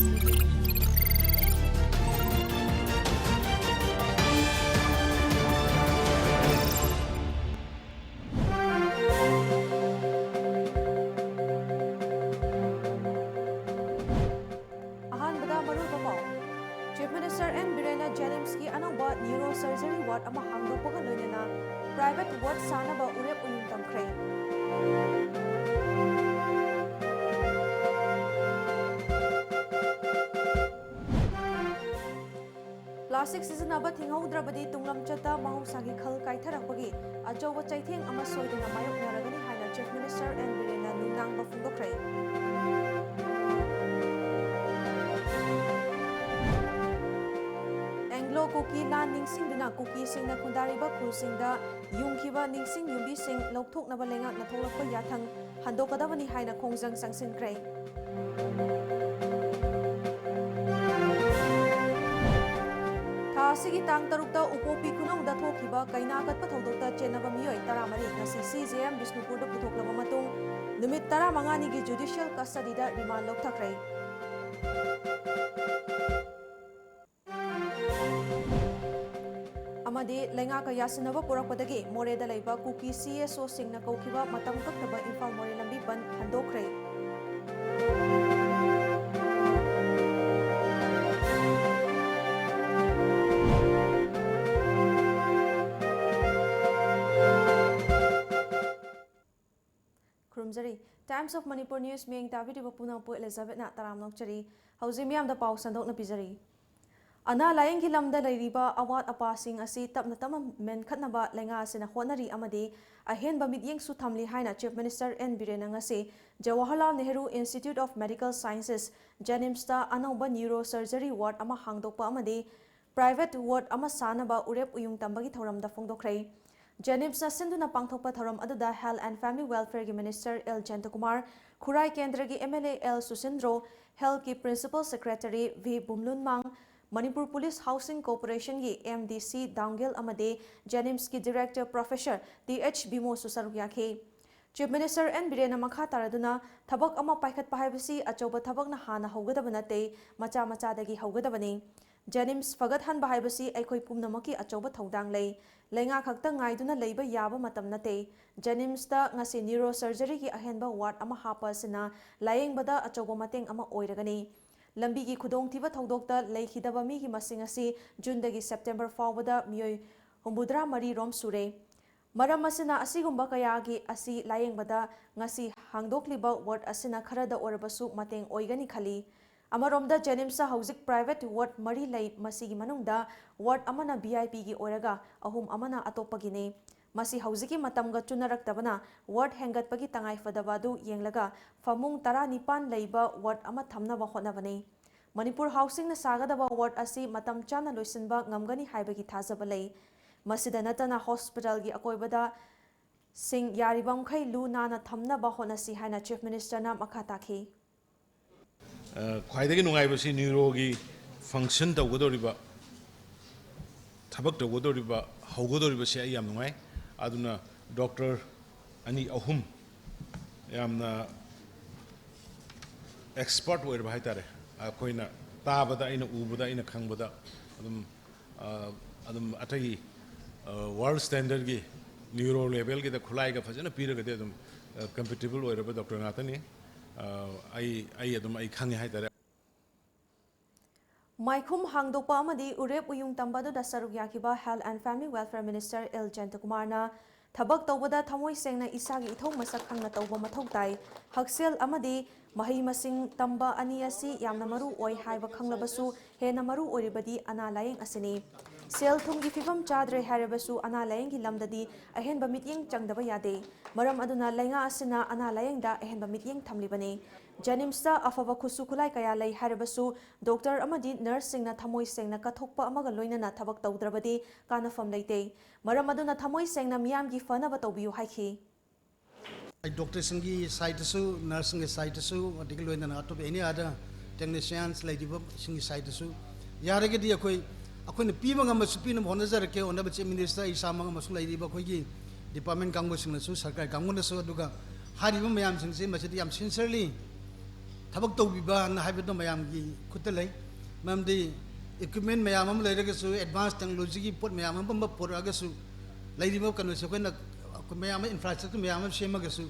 Chief Minister N. Birena Janimski anongba neurosurgery ward ama hangdokpaga loinana private ward sanaba urep uyum tamkhre. Plastic sizinaba thinghaudrabadi tunglam chata mahusagi khal kaitharakpagi ajoba chaitheng ama soidena mayoknaragani haina Chief Minister N. Birena nunang bafungdokre. Anglo Kuki Lan Ningsing Dina Kuki Sing na Kundariba Cruising da Yungkiba Ningsing Yumbi Sing Loktok na Balenga na Tolakpa Yathang Handokadabani Haina Kongjang Sangsin Kray. Sige tang tarukta upopi kunong dato kiba kainagat pathodokta chenaba miyoy taramari na si CJM Bisnupurda putoklaba matung numit tara mangani gi judicial custody da remand lokthakray. Amadi lenga ka yasinaba purakpadagi moreda laiba kuki CSO singna kaukiba matam kaktaba Imphal More lambi ban handokray. Times of Manipur News Ming David Punang Po Elizabeth na Taramnok Chari Hauzimiam da Pau Sandok na Pizari Ana Layang Hilamda Lairiba Awat Apasing Asi Tap na Tamam Men Katnaba Lenga Sina Honari Amadi Ahen Bamidyeng Sutamli Haina Chief Minister N. Birena Ngasi Jawaharlal Nehru Institute of Medical Sciences Janimsta Anauba Neurosurgery Ward Ama Hangdokpa Amadi Private Ward Ama Sanaba Urep Uyung Tambagi Thoram da Fongdokray Janimsa Sinduna Pangthokpa Thoram Aduda Health and Family Welfare Minister L. Jantakumar, Kurai Kendragi MLA L. Susindro, Health ki Principal Secretary V. Bumlunmang, Manipur Police Housing Corporation ki MDC Dangil Amade, Janims ki Director Professor D.H. Bimo Susarugyakhe. Chief Minister N. Birena Makha Taraduna, Tabak Ama Paikat Pahabasi, Achoba Tabak na Hana Haugadabante, Macha Dagi Haugadabani. Janims Fagathan Bahabasi, Ekoi Pumnamaki, Achoba Todang lay. Lenga khakta ngaiduna leiba yaba matam nate Janims ta ngasi neurosurgery ki ahenba ward ama hapa sina layeng bada achoba mateng ama oiragani lambi gi khudong thiba thodokta leikhidaba mi gi masing asi June dagi September fawbada miyoi humbudra mari rom sure maram asina asigumba kaya gi asi layeng bada ngasi hangdokliba ward asina kharada orabasu mateng oigani khali Amaromda Janimsa Hauzik Private Ward Mari Lay Masigi Manungda Ward Amana VIP gi Oraga Ahum Amana Atopagine Masi Hauziki Matamga Chunaraktabana Ward Hengat Pagi Tangai Fadabadu Yenglaga Famung Tara Nipan Leiba Ward Ama Thamna Bahonavane Manipur Housing na Sagadaba Ward Asi Matam Chana Luisinba Ngamgani Haibagi Tazabalay Masida Natana Hospital gi Akoibada Sing Yaribam Kai Lu Nana Thamna Bahonasi Haina Chief Minister na Makataki ख्वाइदगी नुंगाइबसी न्यूरोगी function तौगदोरिबा थबक तौगदोरिबा हौगदोरिबसे आई याम नुंगाइ अदुना डॉक्टर अनि अहुम यामना एक्सपर्ट ओइरबा हाइतारे अखोइना ताबदा आइना उबदा आइना खंगबदा अदुम अतगी वर्ल्ड स्टैंडर्ड की न्यूरो लेवल की द खुलाइगा फजना पीरगदे अदुम कंपेटेबल ओइरबा डॉक्टर नातनी Maikhum Hangdokpa Amadi Urep Uyung Tambadu da Sarugyakiba Health and Family Welfare Minister L. Jantakumar na Tabak Tawbada Thamoi Sengna Isagi Ithong Masak Khangna Tawba Mathau Tai Haksel Amadi Mahai Masing Tamba Aniasi Yamna Maru Oi Haiba Khanglabasu Hena Maru Oribadi Ana Layeng Asini Sel Thumgi Fibam Chadre Harabasu Ana Layeng ki Lamdadi Ahen Bamityeng Changdaba Yade Maram Aduna Lenga Asina Ana Layeng da Ahen Bamityeng Thamlibani Janimsta Afava Kusukulai Kaya Lay Harabasu Dr. Amadi Nurse Singna Thamoi Sengna Kathokpa Amaga Loinana Tabak Tawdrabadi Kanafam Leite Maram Aduna Thamoi Sengna Miyam gi Fanaba Tawbiyu Haiki Doctor Singi side su nursing side su particularly in any other technicians like the Singi side su Yaragadi Akoi Akon Pimanga Masupin Honazarake on the Minister Isamanga Masulai Bakogi Department Kango Sinasu Sakai Kanguna Soduga Hadivum Yam Sinsi Machitiam sincerely ꯊꯕꯛ ꯇꯧꯕꯤꯕ ꯍꯥꯏꯕꯗꯣ ꯃꯌꯥꯝꯒꯤ ꯈꯨꯠꯇ ꯂꯩ ꯃꯔꯝꯗꯤ equipment ꯃꯌꯥꯝ ꯑꯃ ꯂꯩꯔꯒꯁꯨ advanced technology ꯄꯣꯠ ꯃꯌꯥꯝ ꯑꯃ ꯄꯨꯔꯛꯑꯒꯁꯨ ꯂꯩꯔꯤꯕ ꯀꯩꯅꯣꯁꯦ ꯑꯩꯈꯣꯏꯅ ꯃꯌꯥꯝ ꯑꯃ infrastructure ꯃꯌꯥꯝ ꯑꯃ ꯁꯦꯝꯃꯒꯁꯨ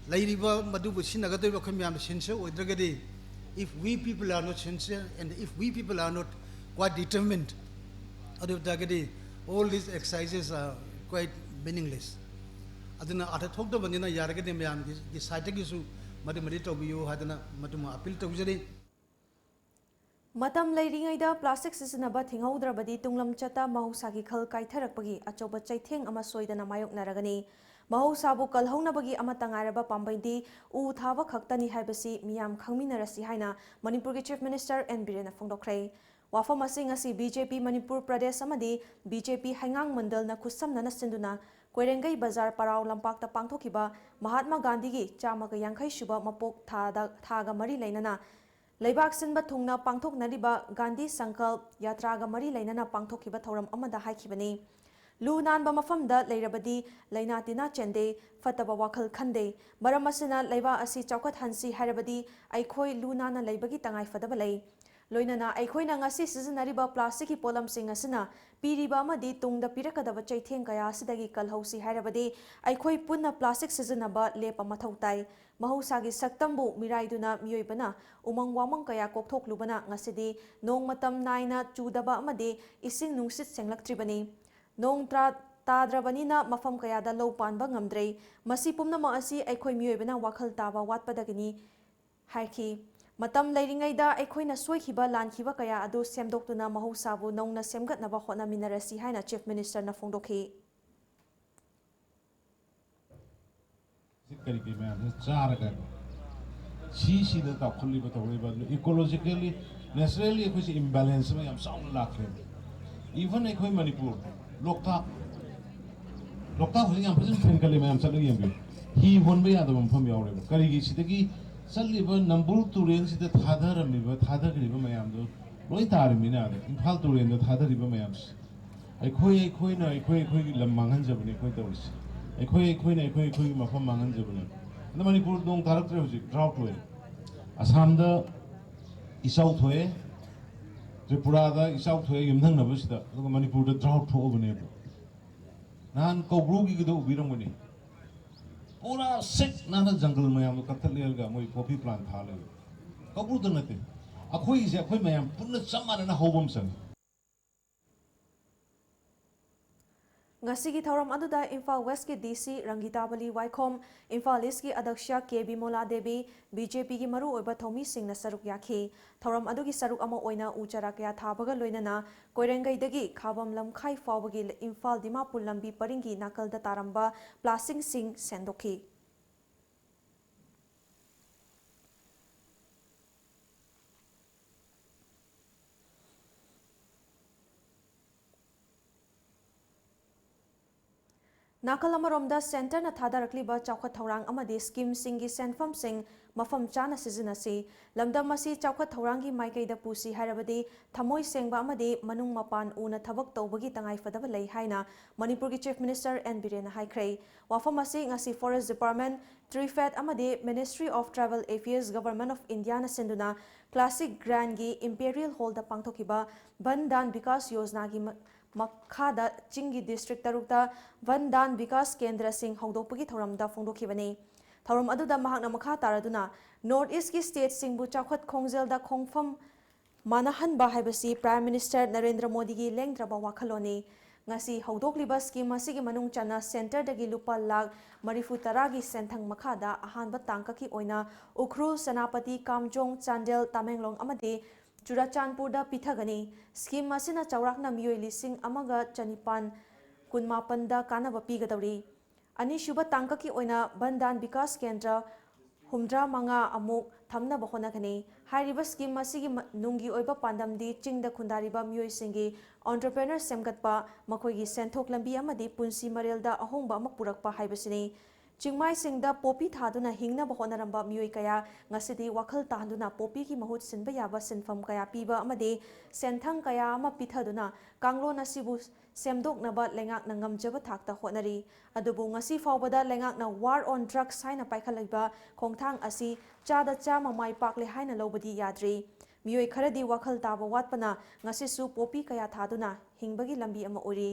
ꯂꯩꯔꯤꯕ ꯃꯗꯨꯕꯨ ꯁꯤꯟꯅꯒꯗꯧꯔꯤꯕ ꯑꯩꯈꯣꯏ ꯃꯌꯥꯝ sincere ꯑꯣꯏꯗ꯭ꯔꯒꯗꯤ if we people are not sincere and if we people are not quite determined ꯑꯗꯨ ꯇꯥꯔꯒꯗꯤ all these exercises are quite meaningless aduna atha thokdabandina yaragadi mayamgi side-tagisu madi tawbiyu hadana maduma appeal tawjari matam leiringaida plastic sisinaba thinghodrabadi tunglam chata mahusagi khal kaitharakpagi achoba chaitheng ama soidana mayoknaragani mahusabu kalhounabagi amata ngairaba pambaidi u thaba khaktani haibasi miyam khangminarasi haina manipurgi chief minister n birena phongdokhre wafam asing asi BJP Manipur Pradesh amadi BJP Haingang Mandal na khusamna na sinduna Koirengai Bazar Parau Lampakta pangthokiba Mahatma Gandhi gi chamaga yankhai shuba mapok thaga mari leinana Leibak sinba thungna pangthoknariba Gandhi Sankalp Yatraga mari leinana pangthokiba thoram amada haikibani Lu nanba mafamda leirabadi leina tina chende fataba wakhal khande maram asina leiba asi chaukat hansi harabadi aikhoi lu nana leibagi tangai fadaba lei loinana aikhoina ngasi sizinariba plastic ki polam sing asina piriba amadi tungda pirakadaba chaitheng kaya asidagi kalhausi harabadi aikhoi punna plastic sizinaba lepa mathau tai mahusagi saktambu miraiduna miyoibana umang wamang kaya kokthoklubana ngasidi nong matam naina chudaba amadi ising nungsit senglaktribani nong tadrabanina mafam kayada low panba ngamdrei masi pumnama asi aikhoi miyoibana wakhal taba watpadagini haiki matam leiringaida aikhoina soikhiba lankhiba kaya adu semdoktuna mahusabu nongna semgatnaba hotnaminarasi haina chief minister na phongdokhi sikari me am charaga si da ta khulli ba tawai ba ecologically naturally kuch imbalance me am sound lakhe even ekhoi manipur lokta holi am phajin phengkali me am chalu yem hi honbe yada bam pham yawre kari gi sidagi Saliba Nambur Turin the Tather and River Tather River Mayamdo, Loitar Mina, Impal Turin the Tather River Mayams. A koi Lamangan Jabani Quintos. A koi Mafam Mangan Jabani. The Manipur don't character drought way. Asanda is out way, Tripurada is out way, Yumhan Navista, the Manipur the drought to over neighbor. Nan Kobrugi do Viramuni. पूरा सिक नाना जंगल में हम लोग कत्ल ले लगा मोई coffee plant था ले कबूर तो नहीं थे अखोई में हम पुण्य सम्मान ना होबम संग Ngasigi thoram aduda Imphal West ki DC Rangita Bali Waikhom Imphal East ki Adaksha KB Mola Devi BJP ki maru oiba thomi sing na saruk yakhi thoram adu ki saruk ama oina uchara kya thabaga loinana Koirengai dagi khabam lamkhai fawbagi Imphal Dimapur lambi paringi nakalda taramba plasing sing sendokhi Nakalamaromda center na thadarakliba chawkhat thorang amadi scheme singi senfam sing mafam chana sizinasi lamdam masi chawkhat thorangi maikaida pusi harabadi thamoi sengba amadi manung mapan una thabak tawbagi tangai fadaba lei haina Manipur ki chief minister N Birena haikrei wafam masi ngasi forest department Trifed amadi Ministry of Travel Affairs Government of India na senduna classic grand gi imperial hall da pangthokiba bandan vikas yojana gi Makhada Chingi District Tarukta Vandan Vikas Kendra Singh Hongdokpagi Thoramda Phongdokhibani Thoram aduda mahakna makha taraduna North East ki state Singbu Chawkhat Khongjelda Khongfam Manahanba haibasi Prime Minister Narendra Modi gi lengdraba wakhaloni ngasi hongdokliba scheme asigi manung chana center dagi lupa lakh marifu taragi senthang makhada ahanba tangkaki oina Ukhrul Senapati Kamjong Chandel Tamenglong amadi Churachandpurda Pithagani scheme masina chawrakna miyoi lising amaga chanipan kunmapanda kanaba pigadawri ani shuba tangkaki oina Bandan Vikas Kendra humdra manga amuk thamna bahonagani hairiba scheme masigi nungi oiba pandamdi chingda khundariba miyoi singi entrepreneur semgatpa makhoi gi senthok lambi amadi punsi marelda ahongba ama purakpa haibasini Chingmaisingda popi thaduna hingna bahonaramba mioi kaya ngasidi wakhal tahanduna popi ki mahut sinba yaba sinfam kaya piba amade senthang kaya ama pithaduna kanglon asibu semdoknaba lengakna ngamjaba thakta honari adubu ngasi fawbada lengakna war on drugs haina paikhalaiba khongthang asi chada chama mai pakle haina lobadi yadri mioi kharadi wakhal taba watpana ngasisu popi kaya thaduna hingbagi lambi ama ori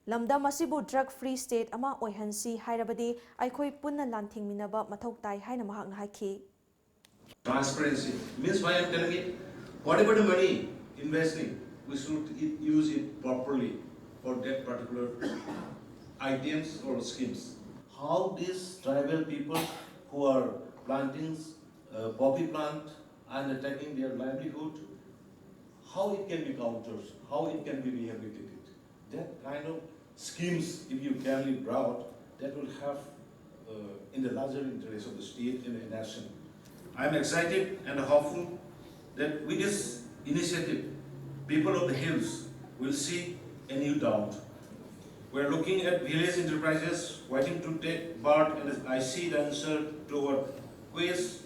lamdam asibu drug free state ama oihansi hairabadi aikhoi punna lanthingminaba mathau tai haina mahakna haiki. Transparency means why I am telling it, whatever the money investing, we should use it properly for that particular items or schemes. How these tribal people who are planting poppy plant and taking their livelihood, how it can be countered, how it can be rehabilitated. That kind of schemes, if you can be brought, that will have in the larger interest of the state and the nation. I am excited and hopeful that with this initiative, people of the hills will see a new dawn. We are looking at village enterprises waiting to take part, and I see the answer to our quest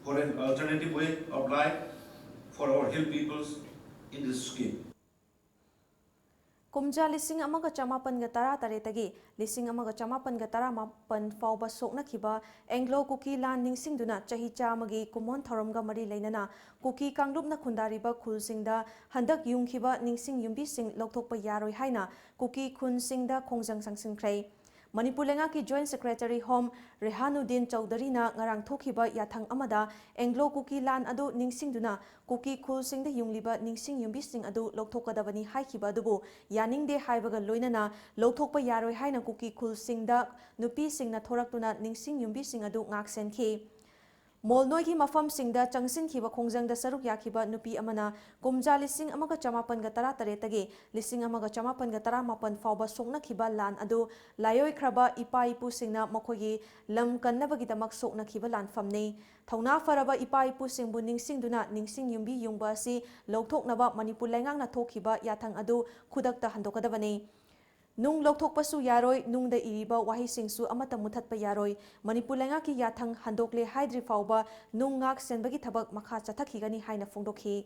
for an alternative way of life for our hill peoples in this scheme. Kumja lising amaga chamapan gatara taretagi lising amaga chamapan gatara mapan fauba sokna kiba Anglo Kuki lan ningsing duna chahi chamagi kumon tharamga mari leinana Kuki kanglupna khundariba khulsingda handak yung kiba ningsing yumbi sing lokthokpa yaroi haina Kuki khun singda khongjang sangsingkhrei Manipur lenga ki Joint Secretary Home Rehanuddin Chowdhury na ngarang thokiba yathang amada Anglo Kuki lan adu ningsingduna Kuki khulsingda yungliba ningsing yumbising adu lokthokadabani haikiba adubu yaningde haibaga loinana lokthokpa yaroi haina Kuki khulsingda nupi singna thoraktuna ningsing yumbising adu ngaksenki Molnoi ki mafam singda changsin kiba khongjangda saruk yakiba nupi amana kumja lising amaga chamapan gatara taretagi lising amaga chamapan gatara mapan fauba sokna kiba lan adu layoi khraba ipa ipu singna makhogi lam kannabagi damak sokna kiba lan famnei thongna faraba ipa ipu singbu ningsingduna ningsing yumbi yungba asi lokthoknaba Manipur lengangna thokiba yathang adu khudakta handokadabani Nung lokthokpasu yaroi nungda iriba wahisingsu amata muthatpa yaroi Manipur lenga ki yathang handokle haidri fauba nung ngak senbagi thabak makha chathakigani haina phongdokhi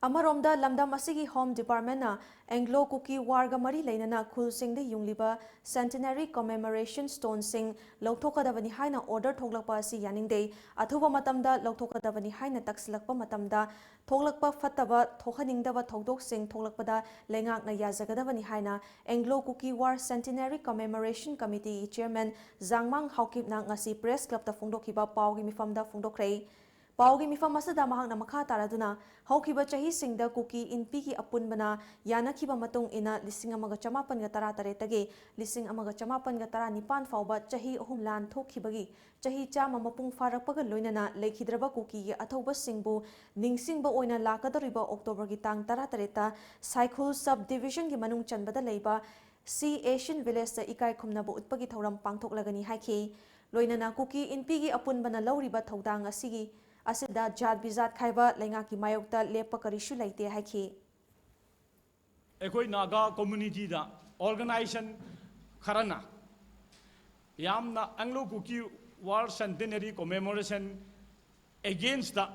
Amaromda lamdam asigi Home Department na Anglo Kuki Warga mari leinana khulsingde yungliba Centenary Commemoration Stone sing lokthokadabani haina order thoglakpa asi yaningde athuba matamda lokthokadabani haina taksilakpa matamda thoglakpa fataba thokhaningdaba thodok sing thoglakpada lengakna yajagadabani haina Anglo Kuki War Centenary Commemoration Committee Chairman Zangmang Haukipna ngasi press club ta phongdokhiba pawgi mifamda phongdokhrei Paugi mifam asada mahang na makha taraduna haukiba chahi singda Kuki inpi ki apunbana yanakiba matung ina lising amaga chamapan gatara taretage lising amaga chamapan gatara nipan fauba chahi ohum lan thokhibagi chahi chama mapung farakpaga loinana lekhidraba Kuki athauba singbu ningsingba oina lakadariba October gi tang tara tareta Cycle Subdivision gi manung chanbada leiba C Asian Village ta ikai khumnabu utpagi thoram pangthoklagani haiki loinana Kuki inpi gi apunbana lauriba thodang asigi Asida Jad Bizat Khaiba Lenga ki Mayokta Lepa Karishu Laite Haiki. Ekoi Naga community da organization Kharana Yamna Anglo Kuki War Centenary Commemoration against the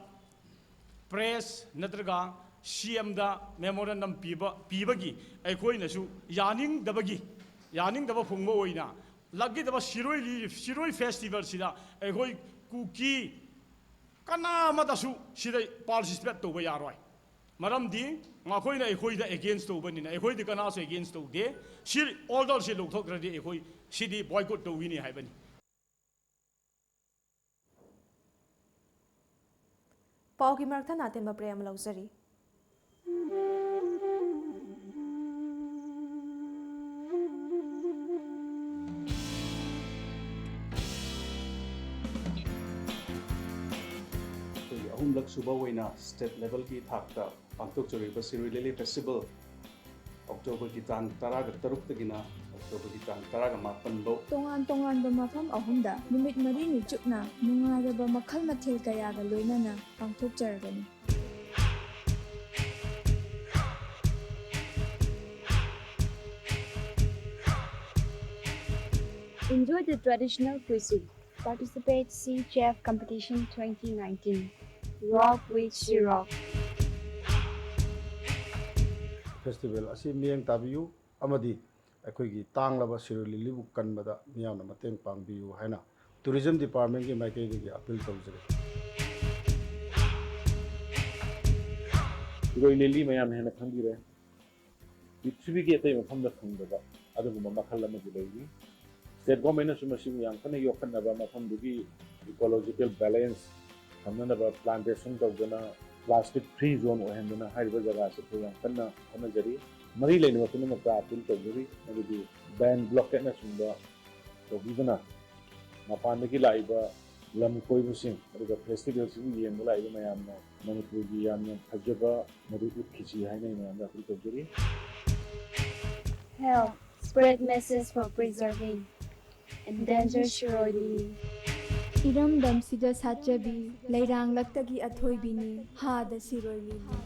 press Natraga CM da memorandum Pibagi Ekoi Nasu Yaning Dabagi Yaning Daba Fungo Oina Lagi Daba Shiroi Festival Sida Ekoi Kuki Kana matasu sida participate to ba yaroi maram di ngakoi na ekoi da against to bani na ekoi di kana so against to de shir order se lok thok radi ekoi sidi boycott to wini hai bani Paugi martha natemba prem lauzari Humlak Subawaina state level ki thakta Pangtok Choriba Siri Lily Festival October ki tang Taraga Taruk Tagina October ki tang Taraga Mapanbo Tongan mafam ahumda numit mari ni chukna nungaraba makhal mathil kayaga loinana pangthok jaragani Enjoy the traditional cuisine. Participate Sea Chef Competition 2019. Rock with Sea Rock. Festival ꯑꯁꯤ ꯃꯤꯠꯌꯦꯡ ꯇꯥꯕꯤꯌꯨ ꯑꯃꯗꯤ ꯑꯩꯈꯣꯏꯒꯤ ꯇꯥꯡꯂꯕ ꯁꯤꯔꯣꯏ ꯂꯤꯂꯤꯕꯨ ꯀꯟꯕꯗ ꯃꯤꯌꯥꯝꯅ ꯃꯇꯦꯡ ꯄꯥꯡꯕꯤꯌꯨ ꯍꯥꯏꯅ tourism ꯗꯤꯄꯥꯔꯠꯃꯦꯟꯒꯤ ꯃꯥꯏꯀꯩꯗꯒꯤ appeal ꯇꯧꯖꯔꯤ ꯁꯤꯔꯣꯏ ꯂꯤꯂꯤ ꯃꯌꯥꯝꯅ ꯍꯦꯟꯅ ꯈꯪꯕꯤꯔꯦ ꯄ꯭ꯔꯤꯊꯤꯕꯤꯒꯤ ꯑꯇꯩ ꯃꯐꯝꯗ ꯐꯪꯗꯕ ꯑꯗꯨꯒꯨꯝꯕ ꯃꯈꯜ ꯑꯃꯗꯤ ꯂꯩꯔꯤ ꯁ꯭ꯇꯦꯠ ꯒꯣꯔꯃꯦꯟꯅꯁꯨ ꯃꯁꯤꯕꯨ ꯌꯥꯝ ꯀꯟꯅ ꯌꯣꯛꯈꯠꯅꯕ ꯃꯐꯝꯗꯨꯒꯤ ꯏꯀꯣꯂꯣꯖꯤꯀꯦꯜ ꯕꯦꯂꯦꯟꯁ ꯊꯝꯅꯅꯕ ꯄ꯭ꯂꯥꯟꯇꯦꯁꯟ ꯇꯧꯗꯨꯅ ꯄ꯭ꯂꯥꯁꯇꯤꯛ ꯐ꯭ꯔꯤ ꯖꯣꯟ ꯑꯣꯏꯍꯟꯗꯨꯅ ꯍꯥꯏꯔꯤꯕ ꯖꯒꯥꯁꯤ ꯑꯩꯈꯣꯏ ꯌꯥꯝ ꯀꯟꯅ ꯍꯣꯠꯅꯖꯔꯤ ꯃꯔꯤ ꯂꯩꯅꯕ ꯄꯨꯝꯅꯃꯛꯇ ꯑꯄꯤꯜ ꯇꯧꯖꯔꯤ ꯃꯗꯨꯗꯤ ꯕꯦꯟ ꯕ꯭ꯂꯣꯀꯦꯠꯅꯆꯤꯡꯕ ꯇꯧꯕꯤꯗꯨꯅ ꯃꯄꯥꯟꯗꯒꯤ ꯂꯥꯛꯏꯕ ꯂꯝ ꯀꯣꯏꯕꯁꯤꯡ ꯑꯗꯨꯒ ꯐꯦꯁꯇꯤꯚꯦꯜꯁꯤꯕꯨ ꯌꯦꯡꯕ ꯂꯥꯛꯏꯕ ꯃꯌꯥꯝꯅ ꯃꯅꯤꯄꯨꯔꯒꯤ ꯌꯥꯝꯅ ꯐꯖꯕ ꯃꯗꯨ ꯎꯠꯈꯤꯁꯤ ꯍꯥꯏꯅ ꯑꯩ ꯃꯌꯥꯝꯗ ꯑꯄꯤꯜ ꯇꯧꯖꯔꯤ Help spread message for preserving endangered Shiroi Lily. ꯏꯔꯝꯗꯝꯁꯤꯗ ꯁꯥꯠꯆꯕꯤ ꯂꯩꯔꯥꯡꯂꯛꯇꯒꯤ ꯑꯊꯣꯏꯕꯤꯅꯤ ꯍꯥꯗ ꯁꯤꯔꯣꯏ ꯂꯤꯂꯤ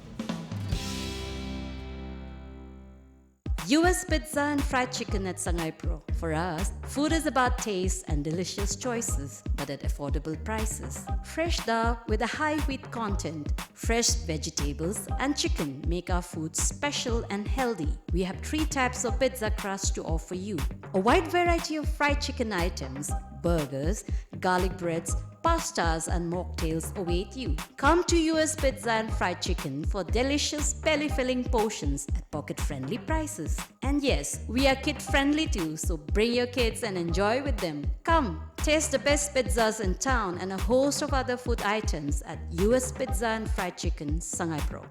US Pizza and Fried Chicken at Sangai Pro. For us, food is about taste and delicious choices, but at affordable prices. Fresh dal with a high wheat content, fresh vegetables and chicken make our food special and healthy. We have 3 types of pizza crust to offer you. A wide variety of fried chicken items, burgers, garlic breads, pastas and mocktails await you. Come to US Pizza and Fried Chicken for delicious belly-filling portions at pocket-friendly prices. And yes, we are kid-friendly too, so bring your kids and enjoy with them. Come, taste the best pizzas in town and a host of other food items at US Pizza and Fried Chicken, Sangai Pro.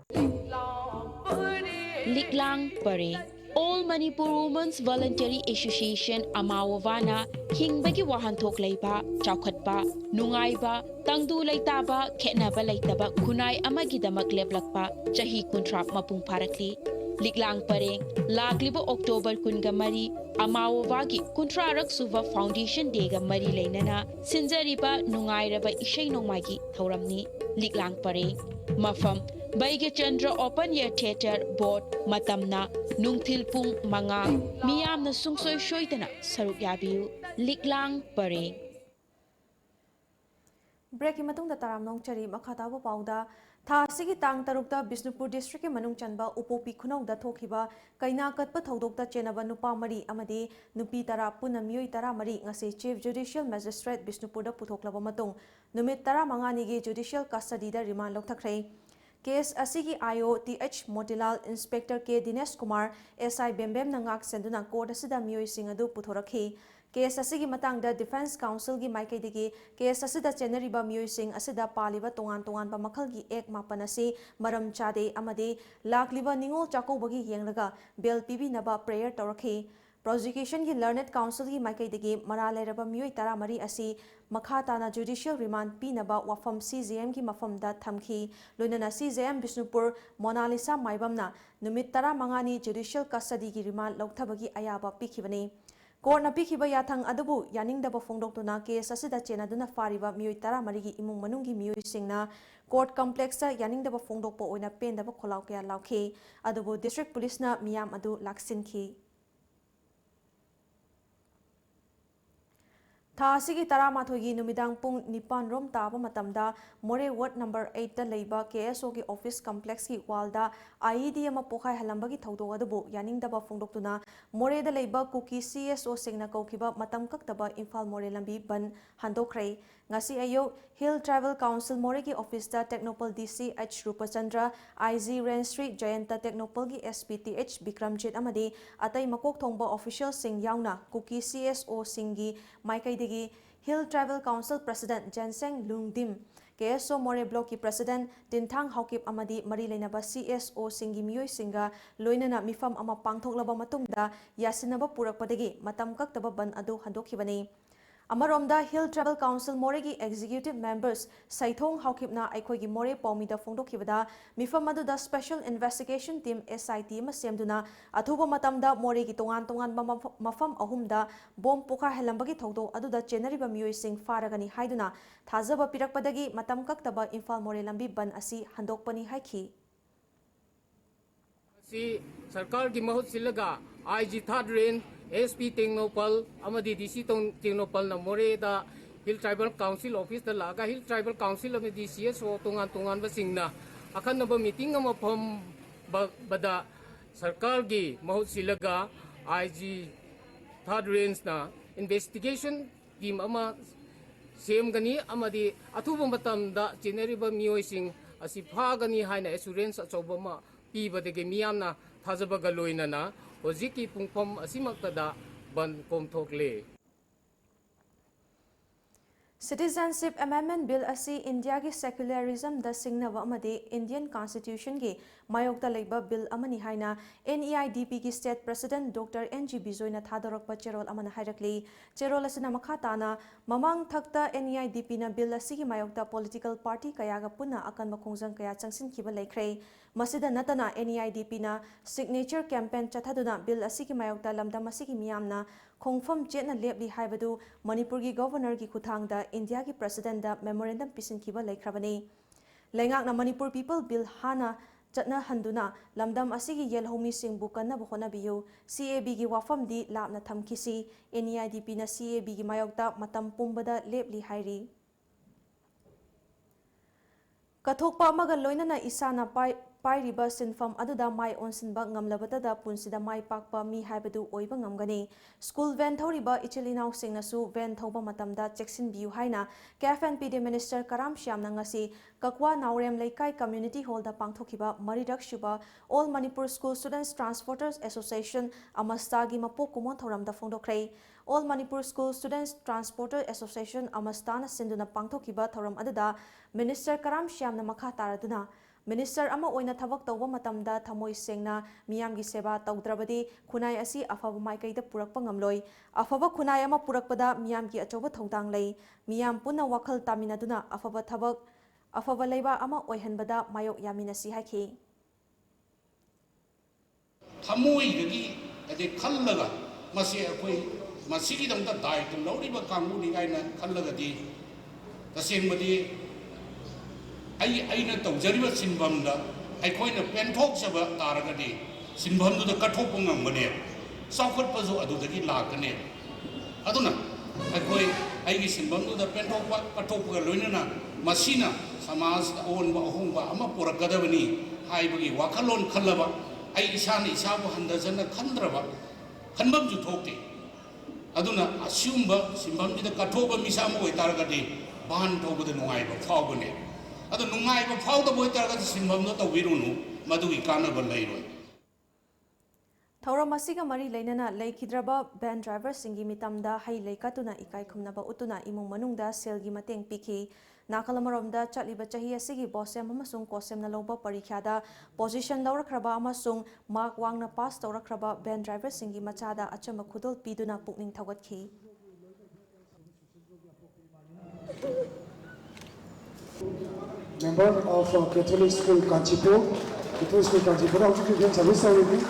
Liklang Pare. All Manipur Women's Voluntary Association Amawavana Hingbagi Wahantok Leiba, Chaukhatba, Nungaiba, Tangdu Leitaba, Ketnaba Leitaba, Kunai Amagidamak Leblakpa, Chahi Kuntrap Mapung Parakli, Liklang Pare, Laglibo October Kungamari, Amawavagi, Kuntrarak Suva Foundation Dega Mari Lenana, Sinzariba, Nungairaba Ishay Nomagi, Thoramni, Liklang Pare, Mafam, Baige Chandra Open Air Theatre Board Matamna Nungthil Pung Manga Miyamna Sungsoy Shoitana Saruk Yabiu Liklang Pare. Break matungda taramnong chari makhatabo pauda tha asigi tang tarukta Bisnupur district ke manung chanba upopi khunauda thokhiba kaina katpa thodokta chenaba nupa mari amadi nupi tara puna miyoi tara mari ngase chief judicial magistrate Bisnupur da puthoklaba matung numit tara mangani ge judicial custody da remand lokthakhrei Case asigi IO TH Motilal Inspector K Dinesh Kumar SI Bembem nangak senduna court asida miyoi sing adu puthorakhi Case asigi matangda Defense Council gi maikaidigi case asida cheneriba miyoi sing asida paliba tongan ba makhal gi ek mapanasi maram chade amade lakliba ningol chakobagi yenglaga bail pibi naba prayer torakhi Prosecution ki Learned Council ki maikaidagi maralairaba miyoi tara mari asi Makhatana Judicial Remand Pinaba Wafam CJM ki mafamda thamki loinana CJM Bisnupur Mona Lisa Maibamna numit tara mangani Judicial Custody ki remand lauthabagi ayaba pikhibani Court na pikhiba yathang adabu yaningdaba phongdoktuna case asida chenaduna fariba miyoi tara marigi imung manunggi miyoi singna court complex ta yaningdaba phongdokpa oina pendaba kholaw kya laukhi adabu district police na miyam adu laksinki Tha asigi taramatogi numidang pung nipan rom taba matamda More Ward number 8 da leiba KSO ki office complex ki walda IED ama pokhai halambagi thodo adabu yaningdaba phongdoktuna More da leiba kuki CSO singna kokhiba matam kaktaba Imphal More lambi ban handokhrei ngasi ayo Hill Travel Council More ki office da Technopol DC H Rupachandra IG Range Street Jayanta Technopol ki SPTH Bikramjit amadi atai makok thongba official sing yauna kuki CSO singi maikai Hill Travel Council President Jenseng Lungdim, KSO More Block ki President Tinthang Haukip Amadi Mari Leinaba CSO Singi Miyoi Singa Loinana Mifam Ama Pangthoklaba Matungda Yasinaba Purakpadagi Matam Kaktaba Ban Adu Handokhibani. Amaromda Hill Travel Council Moregi Executive Members Saithong Haukipna Aikhogi More Paumida Phongdokhibada Mifam aduda Special Investigation Team SIT ma semduna athuba matamda Moregi tongan mafam ahumda bom pukha helambagi thodo aduda chenariba miyoi sing faragani haiduna thazaba pirakpadagi matam kaktaba Imphal More lambi ban asi handokpani haiki si sarkar ki mahut silaga IG third rain SP Tengnopal amadi DC Tengnopal na Moreda Hill Tribal Council Office da laga Hill Tribal Council amadi CSO tungan ba singna akan na ba meeting nga mapam bada sarkar gi mahut silaga IG third range na investigation team ama same gani amadi athuba matamda generable mioising asi phagani haina assurance achoba ma pibadege miyamna thajabaga loinana hojiki pungpom asimaktada ban komthokle. Citizenship Amendment Bill asi India ki secularism da singnava amadi Indian Constitution ki mayokta leiba bill amani haina NEIDP ki State President Dr. NG Bijoy na thadarakpa cherol amana hairakli cherol asina makhatana mamang thakta NEIDP na bill asi ki mayokta political party kaya ga puna akan makhongjang kaya changsin kiba laikhrei masida natana NEIDP na signature campaign chathaduna bill asi ki mayokta lamdam asi ki miyamna khongfam chetna lepli haibadu Manipur ki governor ki khuthangda India ki president da memorandum pisin kiba laikhrabani lengak na Manipur people bill hana chatna handuna lamdam asigi yelhomi singbu kanna bkhona biyu CAB gi wafam di lapna thamkisi NEIDP na CAB gi mayokta matam pumbada lepli hairi kathokpa amaga loinana isana pairiba sinfam aduda mai onsinba ngamlabata punsida mai pakpa mi haibadu oiba ngamgani school van thoriba ichilinau singnasu van thoba matamda cheksin biu haina KFNPD minister Karam Shyamna ngasi kakwa naurem leikai community hall da pangthokiba maridak shuba all Manipur school students transporters association amastagi mapo kumon thoramda phongdokrei all Manipur school students transporter association amastana sinduna pangthokiba thoram aduda minister Karam Shyamna makha taraduna Minister ama oina thabak tawba matamda thamoi sengna miyamgi seba tawdrabadi khunai asi afaba maikaida purakpa ngamloi afaba khunai ama purakpada miyamgi achoba thongdang lei miyam punna wakhal taminaduna afaba thabak afaba leiba ama oihanbada mayok yaminasi haiki thamoi dagi ade khallaga masi akoi masigi damda dai to loriba kangu ni gaina khallaga di tasengmadi aina tawjariba sinbamda aikoina penthok saba taragadi sinbamdu da kathok ngamgane saukhat pazu adudagi lakane aduna aikoi aigi sinbamdu da penthok kathok ga loinana masina samaj on ba hongba ama porakadabani haibagi wakalon khallaba ai isani isabu handajana khandraba khanbam ju thokte aduna asumba sinbamdu da kathoba misama oi taragadi ban thobada nungaiba phawbane ado nungai ba phawda boy targa sinbam no to wirunu madugi kana ba leiroi Thauram asiga mari leinana leikidraba van driver singi mitamda hai leikatuna ikai khumnaba utuna imung manungda selgi mateng piki nakalamaromda chatliba chahi asigi bosem amasung kosem na loba parikhyada position lawrakraba amasung mark wangna pass tawrakraba van driver singi machada achama khudol piduna pukning thawgatkhi Member of Catholic School Kanchipur, Catholic School Kanchipur, how do you get service already?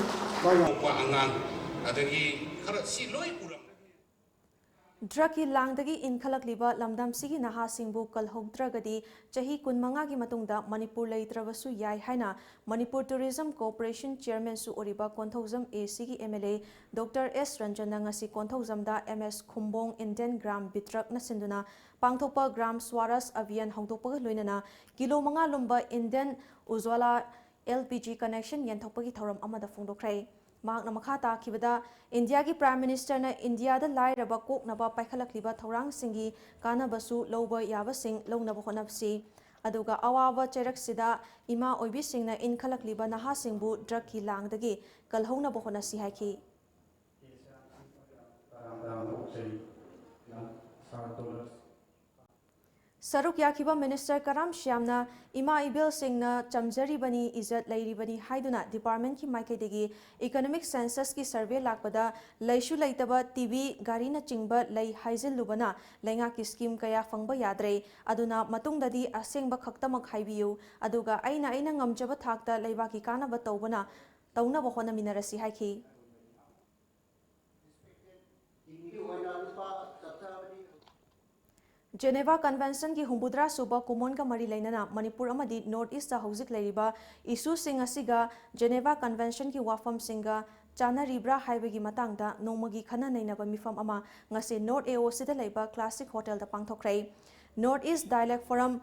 Draki langdagi inkhalakliba lamdam sigi naha singbu kalhogdragadi chahi kunmanga gi matungda Manipur leitrabasu yai haina Manipur Tourism Corporation Chairman su oriba Konthaujam AC gi MLA Dr. S Ranjana ngasi Konthaujamda MS Khumbong Indian Gram Bitrak na sinduna pangthopa Gram Swaras Avian hongtokpa loinana kilo manga lumba Indian Ujwala LPG connection yanthokpagi thoram amada phongdokrai Magna Makhata Kibada, India ki Prime Minister na India da Lai Raba Kok Naba Paikhalakliba Thorang Singi Kana Basu Loba Yaba Sing Long Nabahonapsi Aduga Awawa Cherak Sida Ima Oibi Sing na Inkhalakliba Naha Singbu Draki Lang Dagi Kalhona Bohona Sihaki Saruk Yakiba Minister Karam Shyamna Ima Ibil Singhna Chamjari Bani Izat Lairi Bani Haiduna Department ki Maikaidagi Economic Census ki survey lakpada Laishu Laitaba TV Garina Chingba Lai Haizil Lubana Lenga ki scheme kaya fangba yadre Aduna Matungdadi Asengba Khaktamak Haibiyu Aduga Aina Ngamjaba Thakta Laiba ki Kana Batobana Tauna Bahona Minarasi Haiki Geneva Convention ki Humbudra Suba Kumon ka Mari Lainana Manipur amadi North East ta Hauzik Lairiba Isu Singasiga Geneva Convention ki Wafam Singa ꯆꯥꯅꯔꯤꯕ꯭ꯔꯥ ꯍꯥꯏꯕꯒꯤ ꯃꯇꯥꯡꯗ ꯅꯣꯡꯃꯒꯤ ꯈꯟꯅ ꯅꯩꯅꯕ ꯃꯤꯐꯝ ꯑꯃ ꯉꯁꯤ north AOCꯗ ꯂꯩꯕ classic ꯍꯣꯇꯦꯜꯗ ꯄꯥꯡꯊꯣꯛꯈ꯭ꯔꯦ꯫ North East dialogue forum,